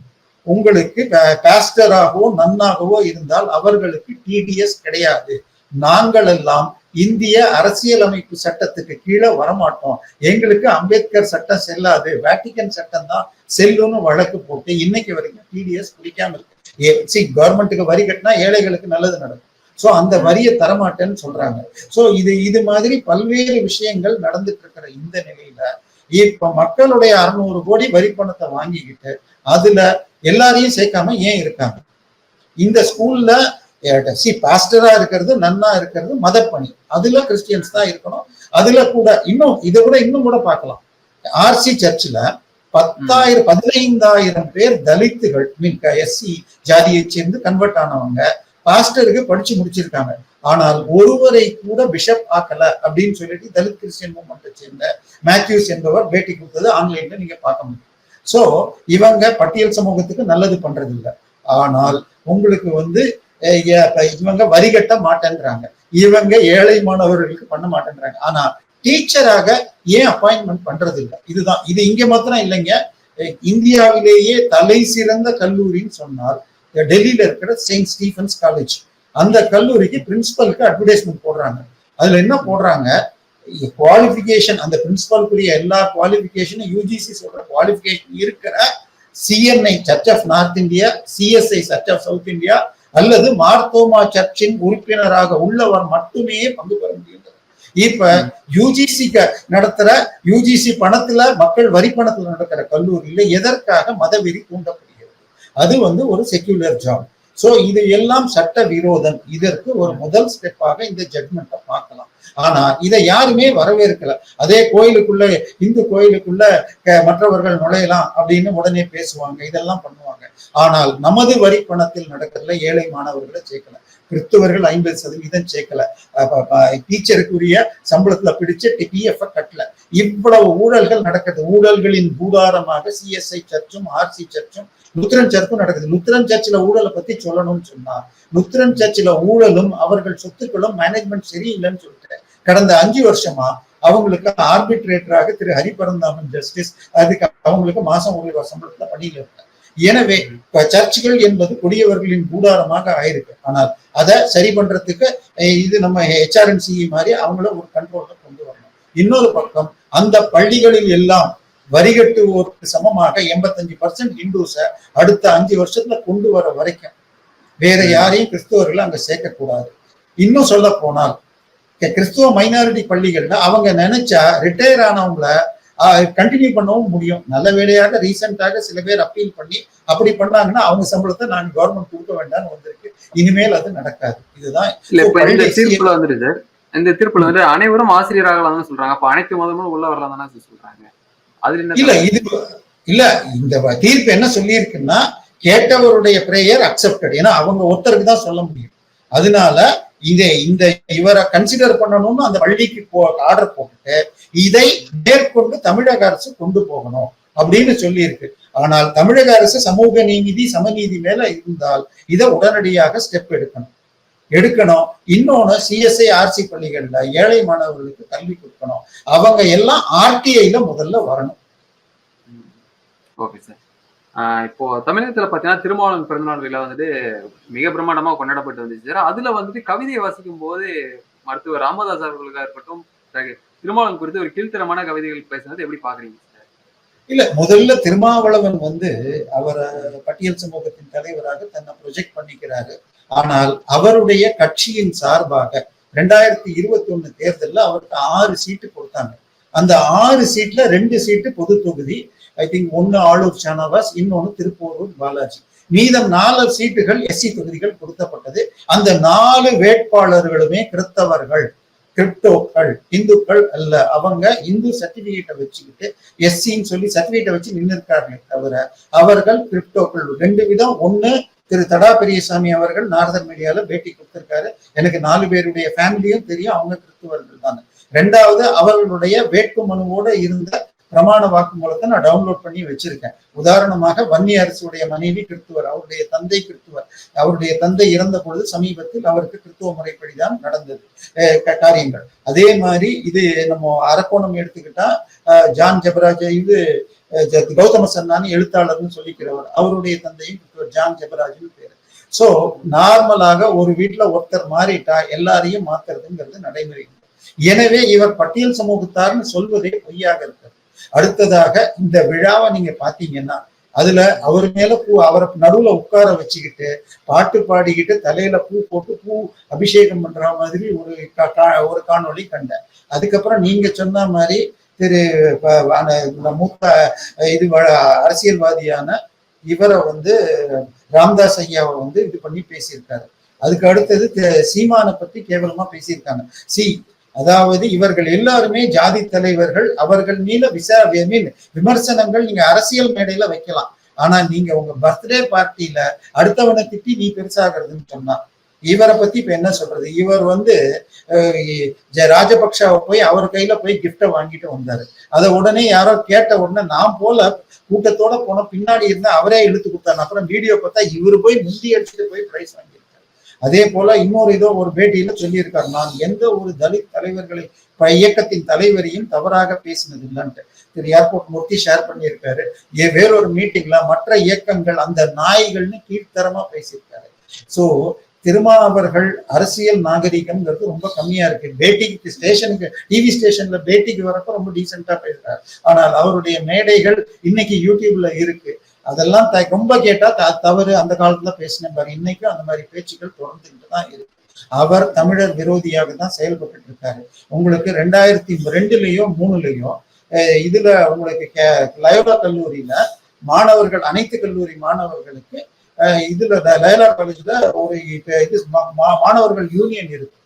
உங்களுக்கு பாஸ்டராகவோ நன்னாகவோ இருந்தால் அவர்களுக்கு டிடிஎஸ் கிடையாது. நாங்கள் எல்லாம் இந்திய அரசியலமைப்பு சட்டத்துக்கு கீழே வரமாட்டோம், எங்களுக்கு அம்பேத்கர் சட்டம் செல்லாது, வேட்டிகன் சட்டம் தான் செல்லுன்னு வழக்கு போட்டு இன்னைக்கு வரைக்கும் டிடிஎஸ் பிடிக்காம இருக்கு. கவர்மெண்ட்டுக்கு வரி கட்டினா ஏழைகளுக்கு நல்லது நடக்கும். சோ அந்த வரியை தரமாட்டேன்னு சொல்றாங்க. சோ இது மாதிரி பல்வேறு விஷயங்கள் நடந்துட்டு இருக்கிற இந்த நிலையில இப்ப மக்களுடைய 600 கோடி வரி பணத்தை வாங்கிக்கிட்டு அதுல எல்லாரையும் சேர்க்காம ஏன் இருக்காங்க? இந்த ஸ்கூல்ல பாஸ்டரா இருக்கிறது, நன்னா இருக்கிறது மதப்பணி, அதுல கிறிஸ்டியன்ஸ் தான் இருக்கணும். அதுல கூட இதை விட இன்னும் கூட பார்க்கலாம். ஆர்சி சர்ச்சில் 15,000 பேர் தலித்துகள் எஸ்சி ஜாதியை சேர்ந்து கன்வெர்ட் ஆனவங்க பாஸ்டருக்கு படிச்சு முடிச்சிருக்காங்க. ஆனால் ஒருவரை கூட பிஷப் ஆக்கல அப்படின்னு சொல்லிட்டு தலித் கிறிஸ்டியன் மூவ்மெண்ட்டை சேர்ந்த மேத்யூஸ் என்பவர் பேட்டி கொடுத்தது ஆன்லைன்ல நீங்க பார்க்க முடியும். சோ இவங்க பட்டியல் சமூகத்துக்கு நல்லது பண்றது இல்லை. ஆனால் உங்களுக்கு இவங்க வரி கட்ட மாட்டேங்கிறாங்க, இவங்க ஏழை மாணவர்களுக்கு பண்ண மாட்டேங்கிறாங்க. ஆனா டீச்சராக ஏன் அப்பாயின்மெண்ட் பண்றது இல்லை? இதுதான். இது இங்க மாத்திரம் இல்லைங்க, இந்தியாவிலேயே தலை சிறந்த கல்லூரின்னு சொன்னால் டெல்லியில இருக்கிற செயின்ட் ஸ்டீஃபன்ஸ் காலேஜ். அந்த கல்லூரிக்கு பிரின்சிபலுக்கு அட்வர்டைஸ்மெண்ட் போடுறாங்க. அதுல என்ன போடுறாங்க? குவாலிபிகேஷன், அந்த பிரின்சிபலுக்குரிய எல்லா குவாலிபிகேஷனும் யூஜிசி சொல்ற குவாலிபிகேஷன் இருக்கிற CNI church of North India, CSI church of South India அல்லது மார்த்தோமா சர்ச்சின் உறுப்பினராக உள்ளவர் மட்டுமே பங்கு பெற முடியும். இப்ப யூஜிசிக்கு நடத்துற யூஜிசி பணத்துல, மக்கள் வரி பணத்துல நடக்கிற கல்லூரியில எதற்காக மதவெறி தூண்டப்படுகிறது? அது ஒரு செக்யூலர் ஜாப். சோ இது எல்லாம் சட்ட விரோதம். இதற்கு ஒரு முதல் ஸ்டெப்பாக இந்த ஜட்மெண்ட்டை பார்க்கலாம். ஆனா இதை யாருமே வரவேற்கல. அதே கோயிலுக்குள்ள, இந்து கோயிலுக்குள்ள மற்றவர்கள் நுழையலாம் அப்படின்னு உடனே பேசுவாங்க, இதெல்லாம் பண்ணுவாங்க. ஆனால் நமது வரி பணத்தில் நடக்கிறதுல ஏழை மாணவர்களை சேர்க்கல, கிறிஸ்தவர்கள் 50% சேர்க்கல, டீச்சருக்குரிய சம்பளத்துல பிடிச்சு பிஎஃப் கட்டல. இவ்வளவு ஊழல்கள் நடக்குது. ஊழல்களின் பூதாரமாக சிஎஸ்ஐ சர்ச்சும் ஆர்சி சர்ச்சும் லுத்ரன் சர்ச்சும் நடக்குது. லுத்ரன் சர்ச்சில் ஊழலை பத்தி சொல்லணும்னு சொன்னா, லுத்ரன் சர்ச்சில் ஊழலும் அவர்கள் சொத்துக்களும் மேனேஜ்மெண்ட் சரியில்லைன்னு சொல்லிட்டு கடந்த 5 வருஷமா அவங்களுக்கு ஆர்பிட்ரேட்டராக திரு ஹரிபரந்தாமன் ஜஸ்டிஸ், அதுக்கு அவங்களுக்கு மாசம் 1 ரூபாய் சம்பளத்துல பணியில இருக்காங்க. எனவே சர்ச்சுகள் என்பது கொடியவர்களின் கூடாரமாக ஆயிருக்கு. ஆனால் அதை சரி பண்றதுக்கு இது நம்ம HRNC மாதிரி அவங்கள ஒரு கண்ட்ரோல்ல கொண்டு வரணும். இன்னொரு பக்கம் அந்த பள்ளிகளில் எல்லாம் வரிகட்டுவோருக்கு சமமாக 85% ஹிந்துஸ அடுத்த 5 வருஷத்துல கொண்டு வர வரைக்கும் வேற யாரையும் கிறிஸ்தவர்கள் அங்க சேர்க்கக்கூடாது. இன்னும் சொல்ல போனால் கிறிஸ்துவ மைனாரிட்டி பள்ளிகள்ல அவங்க நினைச்சா ரிட்டையர் ஆனவங்கள கண்டினியூ பண்ணவும் முடியும். நல்ல வேலையாக ரீசெண்டாக சில பேர் அப்பீல் பண்ணி அப்படி பண்ணாங்கன்னா அவங்க சம்பளத்தை நாங்க கவர்மெண்ட் கொடுக்க வேண்டாம்னு வந்திருக்கு. இனிமேல் அது நடக்காது. இதுதான் இந்த தீர்ப்புல அனைவரும் ஆசிரியராகலாம் சொல்றாங்க. அப்ப அனைத்து மதமும் உள்ள வரலாம் தானே சொல்றாங்க. இல்ல இல்ல இந்த தீர்ப்பு என்ன சொல்லி இருக்குன்னா, கேட்டவருடைய பிரேயர் அக்செப்டட். ஏன்னா அவங்க ஒருத்தருக்கு தான் சொல்ல முடியும். அதனால இந்த இவரை கன்சிடர் பண்ணணும்னு அந்த பள்ளிக்கு ஆர்டர் போட்டுட்டு இதை மேற்கொண்டு தமிழக அரசு கொண்டு போகணும் அப்படின்னு சொல்லி இருக்கு. ஆனால் தமிழக அரசு சமூக நீதி சமநீதி மேல இருந்தால் இதை உடனடியாக ஸ்டெப் எடுக்கணும். இன்னொன்னு சிஎஸ்ஐ ஆர்சி பள்ளிகள்ல ஏழை மாணவர்களுக்கு கல்வி கொடுக்கணும். அவங்க எல்லாம் ஆர்டிஐல முதல்ல வரணும். Okay sir. இப்போ தமிழகத்துல பாத்தீங்கன்னா திருமாவளவன் பிறந்தநாள் விழா மிக பிரம்மாண்டமா கொண்டாடப்பட்டு வந்துச்சு சார். அதுல கவிதையை வாசிக்கும் போது மருத்துவர் ராமதாஸ் அவர்களுக்காக இருக்கட்டும், திருமாவளவன் குறித்து ஒரு கீழ்த்தரமான கவிதைகள் பேசுனது எப்படி பாக்குறீங்க சார்? இல்ல, முதல்ல திருமாவளவன் அவர் பட்டியல் சமூகத்தின் தலைவராக தன்னை ப்ரொஜெக்ட் பண்ணிக்கிறாரு. ஆனால் அவருடைய கட்சியின் சார்பாக 2021 தேர்தலில் அவருக்கு 6 சீட்டு கொடுத்தாங்க. அந்த 6 சீட்ல 2 சீட்டு பொது தொகுதி. ஐ திங்க் 1 ஆளூர் ஷானவாஸ், இன்னொன்னு திருப்போரூர் பாலாஜி. மீதம் 4 சீட்டுகள் எஸ்சி தொகுதிகள் கொடுக்கப்பட்டது. அந்த 4 வேட்பாளர்களுமே கிறிஸ்தவர்கள், கிரிப்டோக்கள், இந்துக்கள் அல்ல. அவங்க இந்து சர்டிபிகேட்டை வச்சுக்கிட்டு எஸ்சின்னு சொல்லி சர்டிபிகேட்டை வச்சு நின்று இருக்கார்களே தவிர அவர்கள் கிரிப்டோக்கள். 2 விதம். ஒண்ணு, திரு தடா பெரியசாமி அவர்கள் நார்தன் மீடியால பேட்டி கொடுத்திருக்காரு. எனக்கு 4 பேருடைய ஃபேமிலியும் தெரியும், அவங்க கிறிஸ்துவர்கள் தான். ரெண்டாவது அவர்களுடைய வேட்புமனுவோட இருந்த பிரமாண வாக்குமூலத்தை நான் டவுன்லோட் பண்ணி வச்சிருக்கேன். உதாரணமாக வன்னி அரசுடைய மனைவி கிறிஸ்துவர், அவருடைய தந்தை கிறிஸ்துவர், அவருடைய தந்தை இறந்த பொழுது சமீபத்தில் அவருக்கு கிறிஸ்துவ முறைப்படிதான் நடந்தது காரியங்கள். அதே மாதிரி இது நம்ம அரக்கோணம் எடுத்துக்கிட்டா ஜான் ஜெபராஜ், இது கௌதம சன்னானி எழுத்தாளர்னு சொல்லிக்கிறவர், அவருடைய தந்தையும் ஜான் ஜெபராஜ்னு பேரு. சோ நார்மலாக ஒரு வீட்டுல ஒருத்தர் மாறிட்டா எல்லாரையும் மாத்துறதுங்கிறது நடைமுறை. எனவே இவர் பட்டியல் சமூகத்தார்னு சொல்வதே பொய்யாக இருக்கிறது. அடுத்ததாக இந்த விழாவை நீங்க பாத்தீங்கன்னா அதுல அவர் மேல அவரை நடுவுல உட்கார வச்சுக்கிட்டு பாட்டு பாடிக்கிட்டு தலையில பூ போட்டு பூ அபிஷேகம் பண்ற மாதிரி ஒரு காணொளி கண்டேன். அதுக்கப்புறம் நீங்க சொன்ன மாதிரி திரு மூத்த இது அரசியல்வாதியான இவரை ராமதாஸ் ஐயாவை இது பண்ணி பேசியிருக்காரு. அதுக்கு அடுத்தது சீமானை பத்தி கேவலமா பேசியிருக்காங்க. அதாவது இவர்கள் எல்லாருமே ஜாதி தலைவர்கள், அவர்கள் மீது விமர்சனங்கள் நீங்க அரசியல் மேடையில வைக்கலாம். ஆனா நீங்க உங்க பர்த்டே பார்ட்டியில அடுத்தவனை திட்டி நீ பெருசாகிறதுன்னு சொன்னா இவரை பத்தி இப்ப என்ன சொல்றது? இவர் ராஜபக்ஷாவை போய் அவர் கையில போய் கிஃப்ட வாங்கிட்டு வந்தாரு. அதை உடனே யாரோ கேட்ட உடனே நான் போல கூட்டத்தோட போன பின்னாடி இருந்தா அவரே இழுத்து கொடுத்தாரு. அப்புறம் வீடியோ பார்த்தா இவரு போய் முந்தி அடிச்சுட்டு போய் பிரைஸ் வாங்கியிருக்காரு. அதே போல இன்னொரு ஒரு பேட்டியில சொல்லியிருக்காரு, நான் எந்த ஒரு தலித் தலைவர்களை இயக்கத்தின் தலைவரையும் தவறாக பேசினது இல்லைன்ட்டு திரு ஏர்போர்ட் மூர்த்தி ஷேர் பண்ணியிருக்காரு. வேறொரு மீட்டிங்ல மற்ற இயக்கங்கள் அந்த நாய்கள்னு கீழ்த்தரமா பேசியிருக்காரு. சோ திருமாவர்கள் அரசியல் நாகரிகம்ங்கிறது ரொம்ப கம்மியா இருக்கு. பேட்டிக்கு ஸ்டேஷனுக்கு டிவி ஸ்டேஷன்ல பேட்டிக்கு வரப்ப ரொம்ப டீசெண்டா பேசுறாரு. ஆனால் அவருடைய மேடைகள் இன்னைக்கு யூடியூப்ல இருக்கு. அதெல்லாம் ரொம்ப கேட்டா தவறு, அந்த காலத்துல பேசின பாரு. இன்னைக்கும் அந்த மாதிரி பேச்சுக்கள் தொடர்ந்துகிட்டு தான் இருக்கு. அவர் தமிழர் விரோதியாக தான் செயல்பட்டு இருக்காரு. உங்களுக்கு 2002லயோ 2003லயோ இதுல உங்களுக்கு லயோலா கல்லூரியில மாணவர்கள், அனைத்து கல்லூரி மாணவர்களுக்கு இதுல லயோலா காலேஜ்ல ஒரு இது மாணவர்கள் யூனியன் இருக்கு.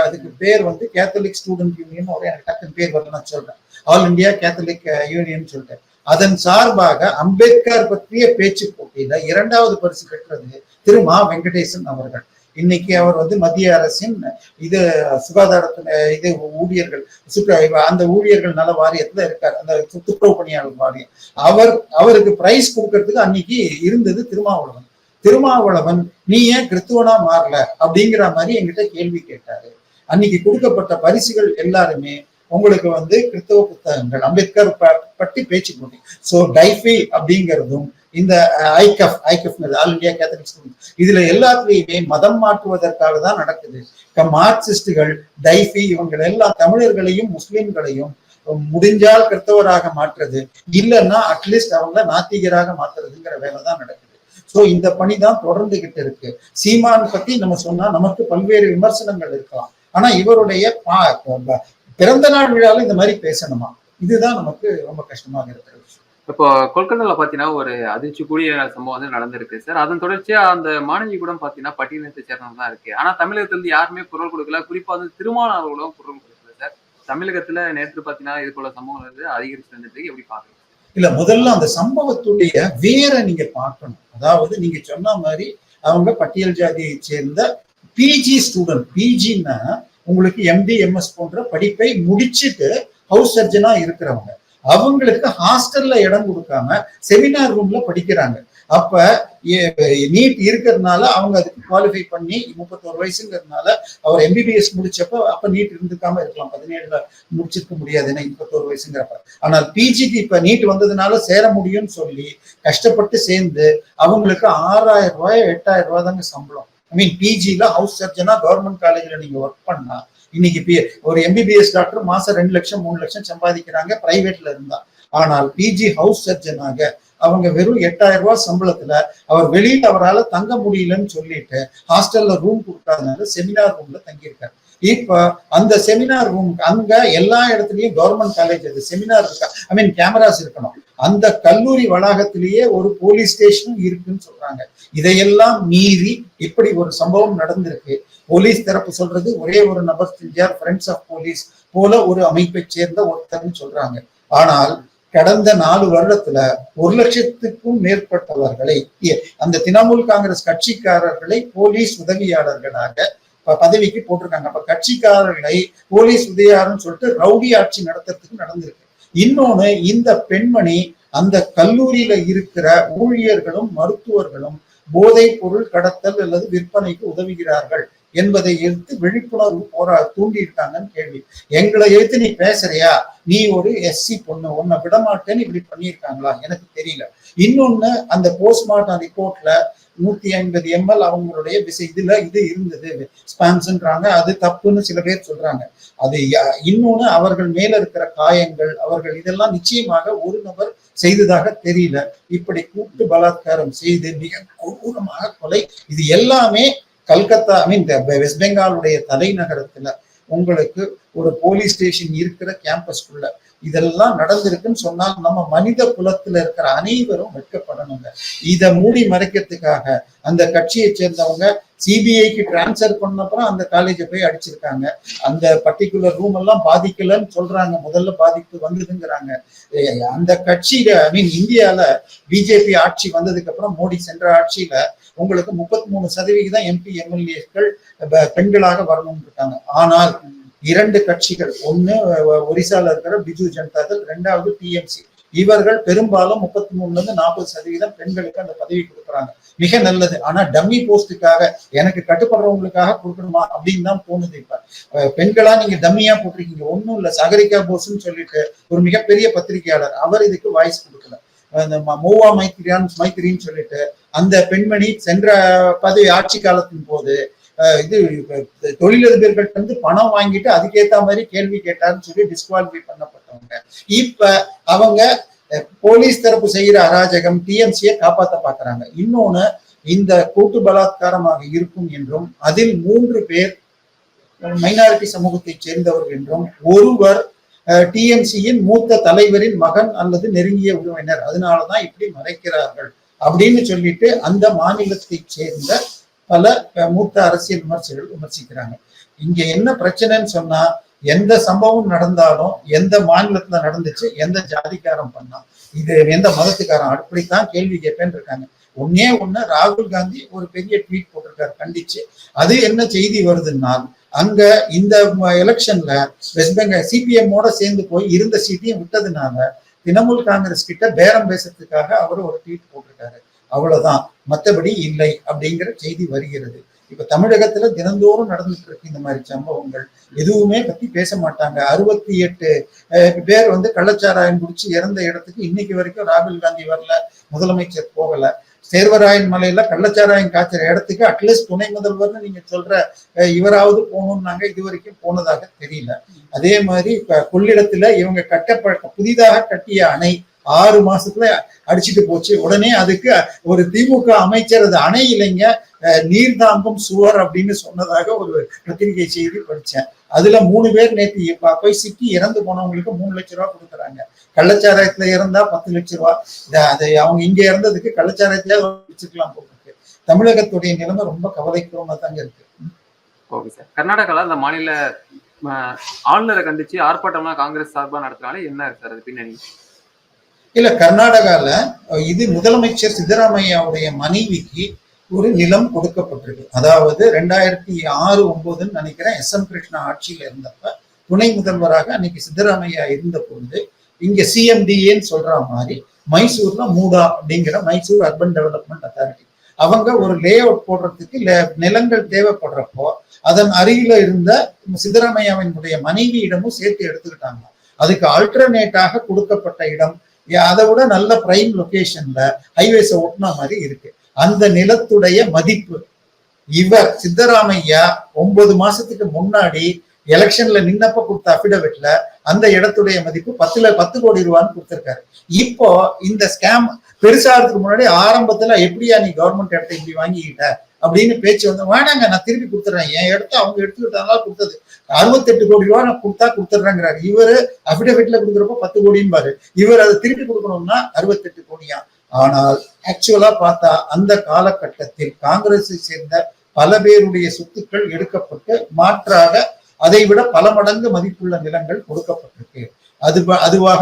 அதுக்கு பேர் கேத்தலிக் ஸ்டூடெண்ட் யூனியன், எனக்கு டக்குன்னு பேர் வரல, நான் சொல்றேன், ஆல் இந்தியா கேத்தலிக் யூனியன் சொல்லிட்டேன். அதன் சார்பாக அம்பேத்கர் பற்றிய பேச்சு போட்டியில 2வது பரிசு பெற்றது திரு மா வெங்கடேசன் அவர்கள். இன்னைக்கு அவர் மத்திய அரசின் இது சுகாதாரத்துல இது ஊழியர்கள் அந்த ஊழியர்கள் நல வாரியத்துல இருக்காரு, அந்த துப்புரவு பணியாளர் வாரியம். அவருக்கு பிரைஸ் கொடுக்கறதுக்கு அன்னைக்கு இருந்தது திருமாவளவன். திருமாவளவன் நீ ஏன் கிறிஸ்துவனா மாறல அப்படிங்கிற மாதிரி என்கிட்ட கேள்வி கேட்டாரு. அன்னைக்கு கொடுக்கப்பட்ட பரிசுகள் எல்லாருமே உங்களுக்கு கிறிஸ்தவ புத்தகங்கள், அம்பேத்கர் பற்றி பேச்சு போட்டி. சோ டைஃபி அப்படிங்கிறதும் இந்த ஐகஃப் ஆல் இந்தியா கேத்தலிக் ஸ்டூடெண்ட், இதுல எல்லாத்துலயுமே மதம் மாற்றுவதற்காக தான் நடக்குது. மார்க்சிஸ்டுகள், டைஃபி, இவங்க எல்லாம் தமிழர்களையும் முஸ்லிம்களையும் முடிஞ்சால் கிறிஸ்தவராக மாற்றுறது, இல்லைன்னா அட்லீஸ்ட் அவங்க நாத்திகராக மாற்றுறதுங்கிற வேலை தான் நடக்குது. சோ இந்த பணி தான் தொடர்ந்துகிட்டு இருக்கு. சீமான் பத்தி நம்ம சொன்னா நமக்கு பல்வேறு விமர்சனங்கள் இருக்கலாம். ஆனா இவருடைய பிறந்த நாள் விழாவில் இந்த மாதிரி பேசணுமா, இதுதான் நமக்கு ரொம்ப கஷ்டமாக இருக்கிற விஷயம். இப்போ கொல்கத்தால பாத்தீங்கன்னா ஒரு அதிர்ச்சிக்குரிய சம்பவம் நடந்திருக்கு சார். அதன் தொடர்ச்சியா அந்த மாணவி கூட பாத்தீங்கன்னா பட்டியலத்தை சேர்ந்தது தான் இருக்கு. ஆனா தமிழகத்துல இருந்து யாருமே குரல் கொடுக்கல. குறிப்பா திருமாவளவர்களும் குரல் கொடுக்கல சார். தமிழகத்துல நேற்று பாத்தீங்கன்னா இது போல சம்பவங்கள் அதிகரிச்சு வந்துட்டு எப்படி பாக்குறீங்க? இல்ல, முதல்ல அந்த சம்பவத்துடைய வேற நீங்க பார்க்கணும். அதாவது நீங்க சொன்ன மாதிரி அவங்க பட்டியல் ஜாதியை சேர்ந்த பிஜி ஸ்டூடெண்ட். பிஜின்னா உங்களுக்கு எம்டி எம்எஸ் போன்ற படிப்பை முடிச்சுட்டு ஹவுஸ் சர்ஜனா இருக்கிறவங்க. அவங்களுக்கு ஹாஸ்டல்ல இடம் கொடுக்காம செமினார் ரூம்ல படிக்கிறாங்க. அப்ப நீட் இருக்கிறதுனால அவங்க அதுக்கு குவாலிஃபை பண்ணி 31 வயசுங்கிறதுனால அவர் எம்பிபிஎஸ் முடிச்சப்ப அப்ப நீட் இருந்துக்காம இருக்கலாம். 17ல முடிச்சிருக்க முடியாது, ஏன்னா 31 வயசுங்கிறப்ப. ஆனால் பிஜிக்கு இப்ப நீட் வந்ததுனால சேர முடியும்னு சொல்லி கஷ்டப்பட்டு சேர்ந்து அவங்களுக்கு 6000 ரூபாய் 8000 ரூபாய் தாங்க சம்பளம். ஐ மீன் பிஜில ஹவுஸ் சர்ஜனா கவர்மெண்ட் காலேஜ்ல நீங்க ஒர்க் பண்ணா இன்னைக்கு ஒரு எம்பிபிஎஸ் டாக்டர் மாசம் 2 லட்சம் 3 லட்சம் சம்பாதிக்கிறாங்க பிரைவேட்ல இருந்தா. ஆனால் பிஜி ஹவுஸ் சர்ஜனாக அவங்க வெறும் 8000 ரூபாய் சம்பளத்துல அவர் வெளியில அவரால் தங்க முடியலன்னு சொல்லிட்டு ஹாஸ்டல்ல ரூம் கொடுக்காதனால செமினார் ரூம்ல தங்கியிருக்காரு. இப்ப அந்த செமினார் ரூம் அங்க எல்லா இடத்துலயும் கவர்மெண்ட் காலேஜ் அது செமினார் இருக்கா, ஐ மீன் கேமராஸ் இருக்கணும். அந்த கல்லூரி வளாகத்திலேயே ஒரு போலீஸ் ஸ்டேஷனும் இருக்குன்னு சொல்றாங்க. இதையெல்லாம் மீறி இப்படி ஒரு சம்பவம் நடந்திருக்கு. போலீஸ் தரப்பு சொல்றது ஒரே ஒரு நபர் செஞ்சார், ஃப்ரெண்ட்ஸ் ஆஃப் போலீஸ் போல ஒரு அமைப்பை சேர்ந்த ஒருத்தர்னு சொல்றாங்க. ஆனால் கடந்த 4 வருடத்துல 1 லட்சத்துக்கும் மேற்பட்டவர்களை அந்த திரிணாமுல் காங்கிரஸ் கட்சிக்காரர்களை போலீஸ் உதவியாளர்களாக பதவிக்கு போட்டிருக்காங்க. அப்ப கட்சிக்காரர்களை போலீஸ் உதயாருன்னு சொல்லிட்டு ரவுடி ஆட்சி நடத்துறதுக்கு நடந்திருக்கு. இன்னொன்னு, இந்த பெண்மணி அந்த கல்லூரியில இருக்கிற ஊழியர்களும் மருத்துவர்களும் போதைப் பொருள் கடத்தல் அல்லது விற்பனைக்கு உதவுகிறார்கள் என்பதை எடுத்து விழிப்புணர்வு தூண்டி இருக்காங்கன்னு கேள்வி. எங்களை எடுத்து நீ பேசுறியா, நீ ஒரு எஸ்சி பொண்ணு, உன்னை விடமாட்டேன்னு இப்படி பண்ணியிருக்காங்களா எனக்கு தெரியல. இன்னொன்னு, அந்த போஸ்ட்மார்ட்டம் ரிப்போர்ட்ல 150 ml அவங்களுடைய இதுல இது இருந்தது ஸ்பான்ஸ்ன்றாங்க. அது தப்புன்னு சில பேர் சொல்றாங்க. அது இன்னொன்னு, அவர்கள் மேல இருக்கிற காயங்கள், அவர்கள் இதெல்லாம் நிச்சயமாக ஒரு நபர் செய்ததாக தெரியல. இப்படி கூட்டு பலாத்காரம் செய்து மிக கொடூரமாக கொலை, இது எல்லாமே கல்கத்தா வெஸ்ட் பெங்காலுடைய தலைநகரத்துல உங்களுக்கு ஒரு போலீஸ் ஸ்டேஷன் இருக்கிற கேம்பஸ்குள்ள இதெல்லாம் நடந்திருக்குன்னு சொன்னால் நம்ம மனித குலத்துல இருக்கிற அனைவரும் வெட்கப்படணுங்க. இதை மூடி மறைக்கிறதுக்காக அந்த கட்சியை சேர்ந்தவங்க சிபிஐக்கு டிரான்ஸ்பர் பண்ணப்பறம் அந்த காலேஜை போய் அடிச்சிருக்காங்க. அந்த பர்டிகுலர் ரூம் எல்லாம் பாதிக்கலன்னு சொல்றாங்க, முதல்ல பாதிப்பு வந்ததுங்கிறாங்க. அந்த கட்சியில இந்தியால பிஜேபி ஆட்சி வந்ததுக்கு அப்புறம் மோடி சென்ற ஆட்சியில உங்களுக்கு 33% எம்பி எம்எல்ஏக்கள் பெண்களாக வரணும்னு இருக்காங்க. ஆனால் 2 கட்சிகள், ஒண்ணு ஒரிசால இருக்கிற பிஜு ஜனதா தள், 2வது டிஎம்சி, இவர்கள் பெரும்பாலும் 33% பெண்களுக்கு அந்த பதவி கொடுக்குறாங்க. மிக நல்லது. ஆனா டம்மி போஸ்டுக்காக, எனக்கு கட்டுப்படுறவங்களுக்காக கொடுக்கணுமா அப்படின்னு தான் தோணுது. இப்ப பெண்களா நீங்க டம்மியா போட்டிருக்கீங்க. ஒன்னும் இல்ல, சாகரிகா போஸ்ன்னு சொல்லிட்டு ஒரு மிகப்பெரிய பத்திரிகையாளர், அவர் இதுக்கு வாய்ஸ் கொடுக்கல. மௌவா மைத்திரின்னு சொல்லிட்டு அந்த பெண்மணி சென்ற பதவி ஆட்சி காலத்தின் போது இது தொழிலதிபர்கள் வந்து பணம் வாங்கிட்டு அதுக்கேற்ற மாதிரி கேள்வி கேட்டாருன்னு சொல்லி டிஸ்குவாலிஃபை பண்ணப்பட்டவங்க. இப்ப அவங்க போலீஸ் தரப்பு செய்யற அராஜகம் டிஎம்சியை காப்பாற்ற பாக்குறாங்க. இன்னொன்னு, இந்த கூட்டு பலாத்காரமாக இருக்கும் என்றும் அதில் 3 பேர் மைனாரிட்டி சமூகத்தை சேர்ந்தவர்கள் என்றும் ஒருவர் டிஎம்சியின் மூத்த தலைவரின் மகன் அல்லது நெருங்கிய உறவினர், அதனாலதான் இப்படி மறைக்கிறார்கள் அப்படின்னு சொல்லிட்டு அந்த மாநிலத்தை சேர்ந்த பல மூத்த அரசியல் விமர்சகர்கள் விமர்சிக்கிறாங்க. இங்க என்ன பிரச்சனைன்னு சொன்னா, எந்த சம்பவம் நடந்தாலும் எந்த மாநிலத்துல நடந்துச்சு, எந்த ஜாதிக்காரன் பண்ணா, இது எந்த மதத்துக்காரன், அப்படித்தான் கேள்வி கேட்பேன்னு இருக்காங்க. ஒண்ணு ராகுல் காந்தி ஒரு பெரிய ட்வீட் போட்டிருக்காரு கண்டிச்சு. அது என்ன செய்தி வருதுன்னா, அங்க இந்த எலெக்ஷன்ல வெஸ்ட் பெங்கால் சிபிஎம்மோட சேர்ந்து போய் இருந்த சீட்டையும் விட்டதுனால திரிணாமுல் காங்கிரஸ் கிட்ட பேரம் பேசுறதுக்காக அவர் ஒரு ட்வீட் போட்டிருக்காரு. அவ்வளவுதான், மற்றபடி இல்லை அப்படிங்கிற செய்தி வருகிறது. இப்ப தமிழகத்துல தினந்தோறும் நடந்துட்டு இருக்கு இந்த மாதிரி சம்பவங்கள். எதுவுமே பத்தி பேச மாட்டாங்க. 68 பேர் வந்து கள்ளச்சாராயம் குடிச்சு இறந்த இடத்துக்கு இன்னைக்கு வரைக்கும் ராகுல் காந்தி வரல, முதலமைச்சர் போகல. சேர்வராயன் மலையில கள்ளச்சாராயம் காய்ச்சற இடத்துக்கு அட்லீஸ்ட் துணை முதல்வர்னு நீங்க சொல்ற இவராவது போகணும்னாங்க, இது வரைக்கும் போனதாக தெரியல. அதே மாதிரி இப்ப கொள்ளிடத்துல இவங்க புதிதாக கட்டிய அணை 6 மாசத்துல அடிச்சுட்டு போச்சு. உடனே அதுக்கு ஒரு திமுக அமைச்சர் அது அணை இல்லைங்க, நீர் தாங்கும் சுவர் அப்படின்னு சொன்னதாக ஒரு பத்திரிகை செய்தி படிச்சேன். அதுல 3 பேர் நேற்று போய் சிக்கி இறந்து போனவங்களுக்கு 3 லட்சம் ரூபாய் கொடுக்குறாங்க. கள்ளச்சாராயத்துல இறந்தா 10 லட்சம் ரூபாய். அதை அவங்க இங்க இறந்ததுக்கு கள்ளச்சாராயத்துல வச்சுக்கலாம் போட்டு. தமிழகத்துடைய நிலைமை ரொம்ப கவலைக்கிரமா தாங்க இருக்கு. Okay sir. கர்நாடகால அந்த மாநில ஆளுநரை கண்டிச்சு ஆர்ப்பாட்டம்லாம் காங்கிரஸ் சார்பா நடத்துறாங்க, என்ன சார் அது பின்னணி? இல்ல, கர்நாடகால இது முதலமைச்சர் சித்தராமையாவுடைய மனைவிக்கு ஒரு நிலம் கொடுக்கப்பட்டிருக்கு. அதாவது 2006-09 நினைக்கிறேன், எஸ்.எம். கிருஷ்ணா ஆட்சியில இருந்தப்ப துணை முதல்வராக அன்னைக்கு சித்தராமையா இருந்த பொழுது இங்க சிஎம்டிஏன்னு சொல்ற மாதிரி மைசூர்ல மூடா அப்படிங்கிற மைசூர் அர்பன் டெவலப்மெண்ட் அத்தாரிட்டி அவங்க ஒரு லே அவுட் போடுறதுக்கு நிலங்கள் தேவைப்படுறப்போ அதன் அருகில இருந்த சித்தராமையாவினுடைய மனைவியிடமும் சேர்த்து எடுத்துக்கிட்டாங்க. அதுக்கு ஆல்டர்னேட்டாக கொடுக்கப்பட்ட இடம் அதை விட நல்ல பிரைம் லொகேஷன்ல ஹைவேஸ ஒட்டின மாதிரி இருக்கு. அந்த நிலத்துடைய மதிப்பு இவர் சித்தராமையா 9 மாசத்துக்கு முன்னாடி எலெக்ஷன்ல நின்னப்ப கொடுத்த அபிடவிட்ல அந்த இடத்துடைய மதிப்பு 10 கோடி ரூபான்னு கொடுத்திருக்காரு. இப்போ இந்த ஸ்கேம் பெருசாகிறதுக்கு முன்னாடி ஆரம்பத்துல எப்படியா நீ கவர்மெண்ட் இடத்த இப்படி வாங்கிக்கிட்ட அப்படின்னு பேச்சு வந்து, வேணாங்க நான் திருப்பி கொடுத்துறேன், என் இடத்த அவங்க எடுத்துக்கிட்டதால கொடுத்தது 68 கோடி ரூபாய் நான் கொடுத்துட்றேங்கிறாரு. இவரு அபிடவிட்ல கொடுக்குறப்ப 10 கோடின்னு பாரு, இவர் அதை திருப்பி கொடுக்கணும்னா 68 கோடியா. ஆனால் ஆக்சுவலா பார்த்தா அந்த காலகட்டத்தில் காங்கிரஸை சேர்ந்த பல பேருடைய சொத்துக்கள் எடுக்கப்பட்டு மாற்றாக அதை விட பல மடங்கு மதிப்புள்ள நிலங்கள் கொடுக்கப்பட்டிருக்கு. அதுவாக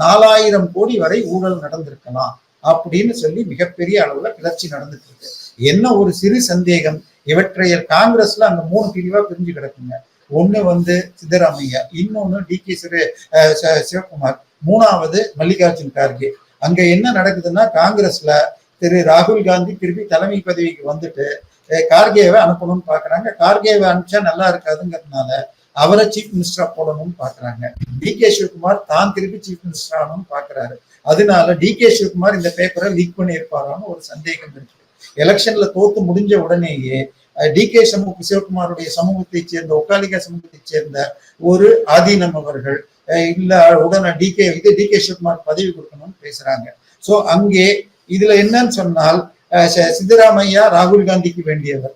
4000 கோடி வரை ஊழல் நடந்திருக்கலாம் அப்படின்னு சொல்லி மிகப்பெரிய அளவுல கிளர்ச்சி நடந்துட்டு இருக்கு. என்ன ஒரு சிறு சந்தேகம், இவற்றை காங்கிரஸ்ல அங்க 3 பிரிவா பிரிஞ்சு கிடக்குங்க. ஒண்ணு வந்து சித்தராமையா, இன்னொன்னு டி.கே. சிவகுமார், மூணாவது மல்லிகார்ஜுன் கார்கே. அங்க என்ன நடக்குதுன்னா, காங்கிரஸ்ல திரு ராகுல் காந்தி திருப்பி தலைமை பதவிக்கு வந்துட்டு கார்கேவை அனுப்பணும்னு பாக்குறாங்க. கார்கேவை அனுப்பிச்சா நல்லா இருக்காதுங்கிறதுனால அவரை சீஃப் மினிஸ்டரா போடணும்னு பாக்குறாங்க. டி.கே. சிவகுமார் தான் திருப்பி சீஃப் மினிஸ்டர் ஆகணும்னு பாக்குறாரு. அதனால டி.கே. சிவகுமார் இந்த பேப்பரை லீக் பண்ணி இருப்பாரான்னு ஒரு சந்தேகம் இருக்கு. எலெக்ஷன்ல தோத்து முடிஞ்ச உடனேயே டி.கே. சிவகுமாருடைய சமூகத்தை சேர்ந்த, ஒக்காலிகா சமூகத்தை சேர்ந்த ஒரு ஆதீனம் அவர்கள் இல்ல உடனே டி.கே. சிவகுமார் பதவி கொடுக்கணும்னு பேசுறாங்க. சோ அங்கே இதுல என்னன்னு சொன்னால், சித்தராமையா ராகுல் காந்திக்கு வேண்டியவர்,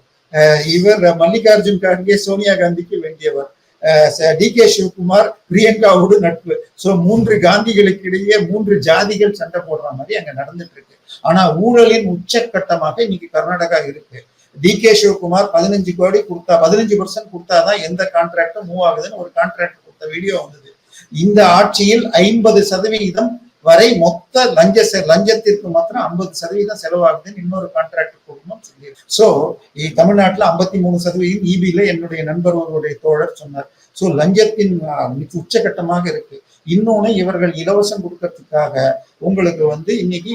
இவர் மல்லிகார்ஜுன் கார்கே சோனியா காந்திக்கு வேண்டியவர், டி.கே. சிவகுமார் பிரியங்காவோடு நட்பு. சோ 3 காந்திகளுக்கு இடையே 3 ஜாதிகள் சண்டை போடுற மாதிரி அங்க நடந்துட்டு இருக்கு. ஆனா ஊழலின் உச்சக்கட்டமாக இன்னைக்கு கர்நாடகா இருக்கு. டி.கே. சிவகுமார் 15% கொடுத்தாதான் எந்த கான்ட்ராக்டும் மூவ் ஆகுதுன்னு ஒரு கான்ட்ராக்ட் கொடுத்த வீடியோ வந்தது. இந்த ஆட்சியில் 50% வரை மொத்த லஞ்சத்திற்கு மாத்திரம் 50% செலவாகுதுன்னு இன்னொரு கான்ட்ராக்ட் கொடுக்கணும் சொல்லி. சோ தமிழ்நாட்டுல 53% இபில என்னுடைய நண்பர் ஒருவருடைய தோழர் சொன்னார். சோ லஞ்சத்தின் உச்சகட்டமாக இருக்கு. இன்னொன்னு, இவர்கள் இலவசம் கொடுக்கறதுக்காக உங்களுக்கு வந்து இன்னைக்கு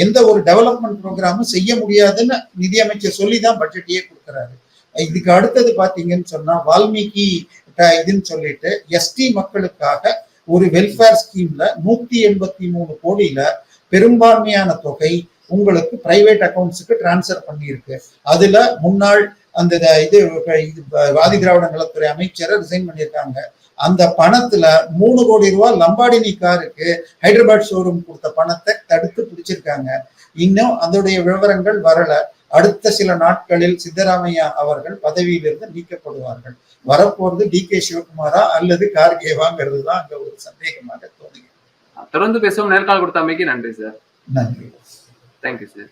எந்த ஒரு டெவலப்மெண்ட் ப்ரோக்ராமும் செய்ய முடியாதுன்னு நிதியமைச்சர் சொல்லிதான் பட்ஜெட்டையே கொடுக்குறாரு. இதுக்கு அடுத்தது பாத்தீங்கன்னு சொன்னா, வால்மீகி இதுன்னு சொல்லிட்டு எஸ்டி மக்களுக்காக ஒரு வெல்ஃபேர் ஸ்கீம்ல 183 கோடியில பெரும்பான்மையான தொகை உங்களுக்கு பிரைவேட் அக்கௌண்ட்ஸுக்கு டிரான்ஸ்பர் பண்ணியிருக்கு. அதுல முன்னாள் அந்த இது ஆதி திராவிட நலத்துறை அமைச்சரை ரிசைன் பண்ணியிருக்காங்க. அந்த பணத்துல 3 கோடி ரூபாய் லம்பாடினி காருக்கு ஹைதராபாத் ஷோரூம் கொடுத்த பணத்தை தடுத்து பிடிச்சிருக்காங்க. இன்னும் அதோடைய விவரங்கள் வரல. அடுத்த சில நாட்களில் சித்தராமையா அவர்கள் பதவியிலிருந்து நீக்கப்படுவார்கள். வரப்போறது டி.கே. சிவகுமாரா அல்லது கார்கேவாங்கிறது தான் அங்க ஒரு சந்தேகமாக தோணுகிறது. தொடர்ந்து பேசுவோம். நேர்காணல் கொடுத்த அமைக்கு நன்றி சார். நன்றி. Thank you sir.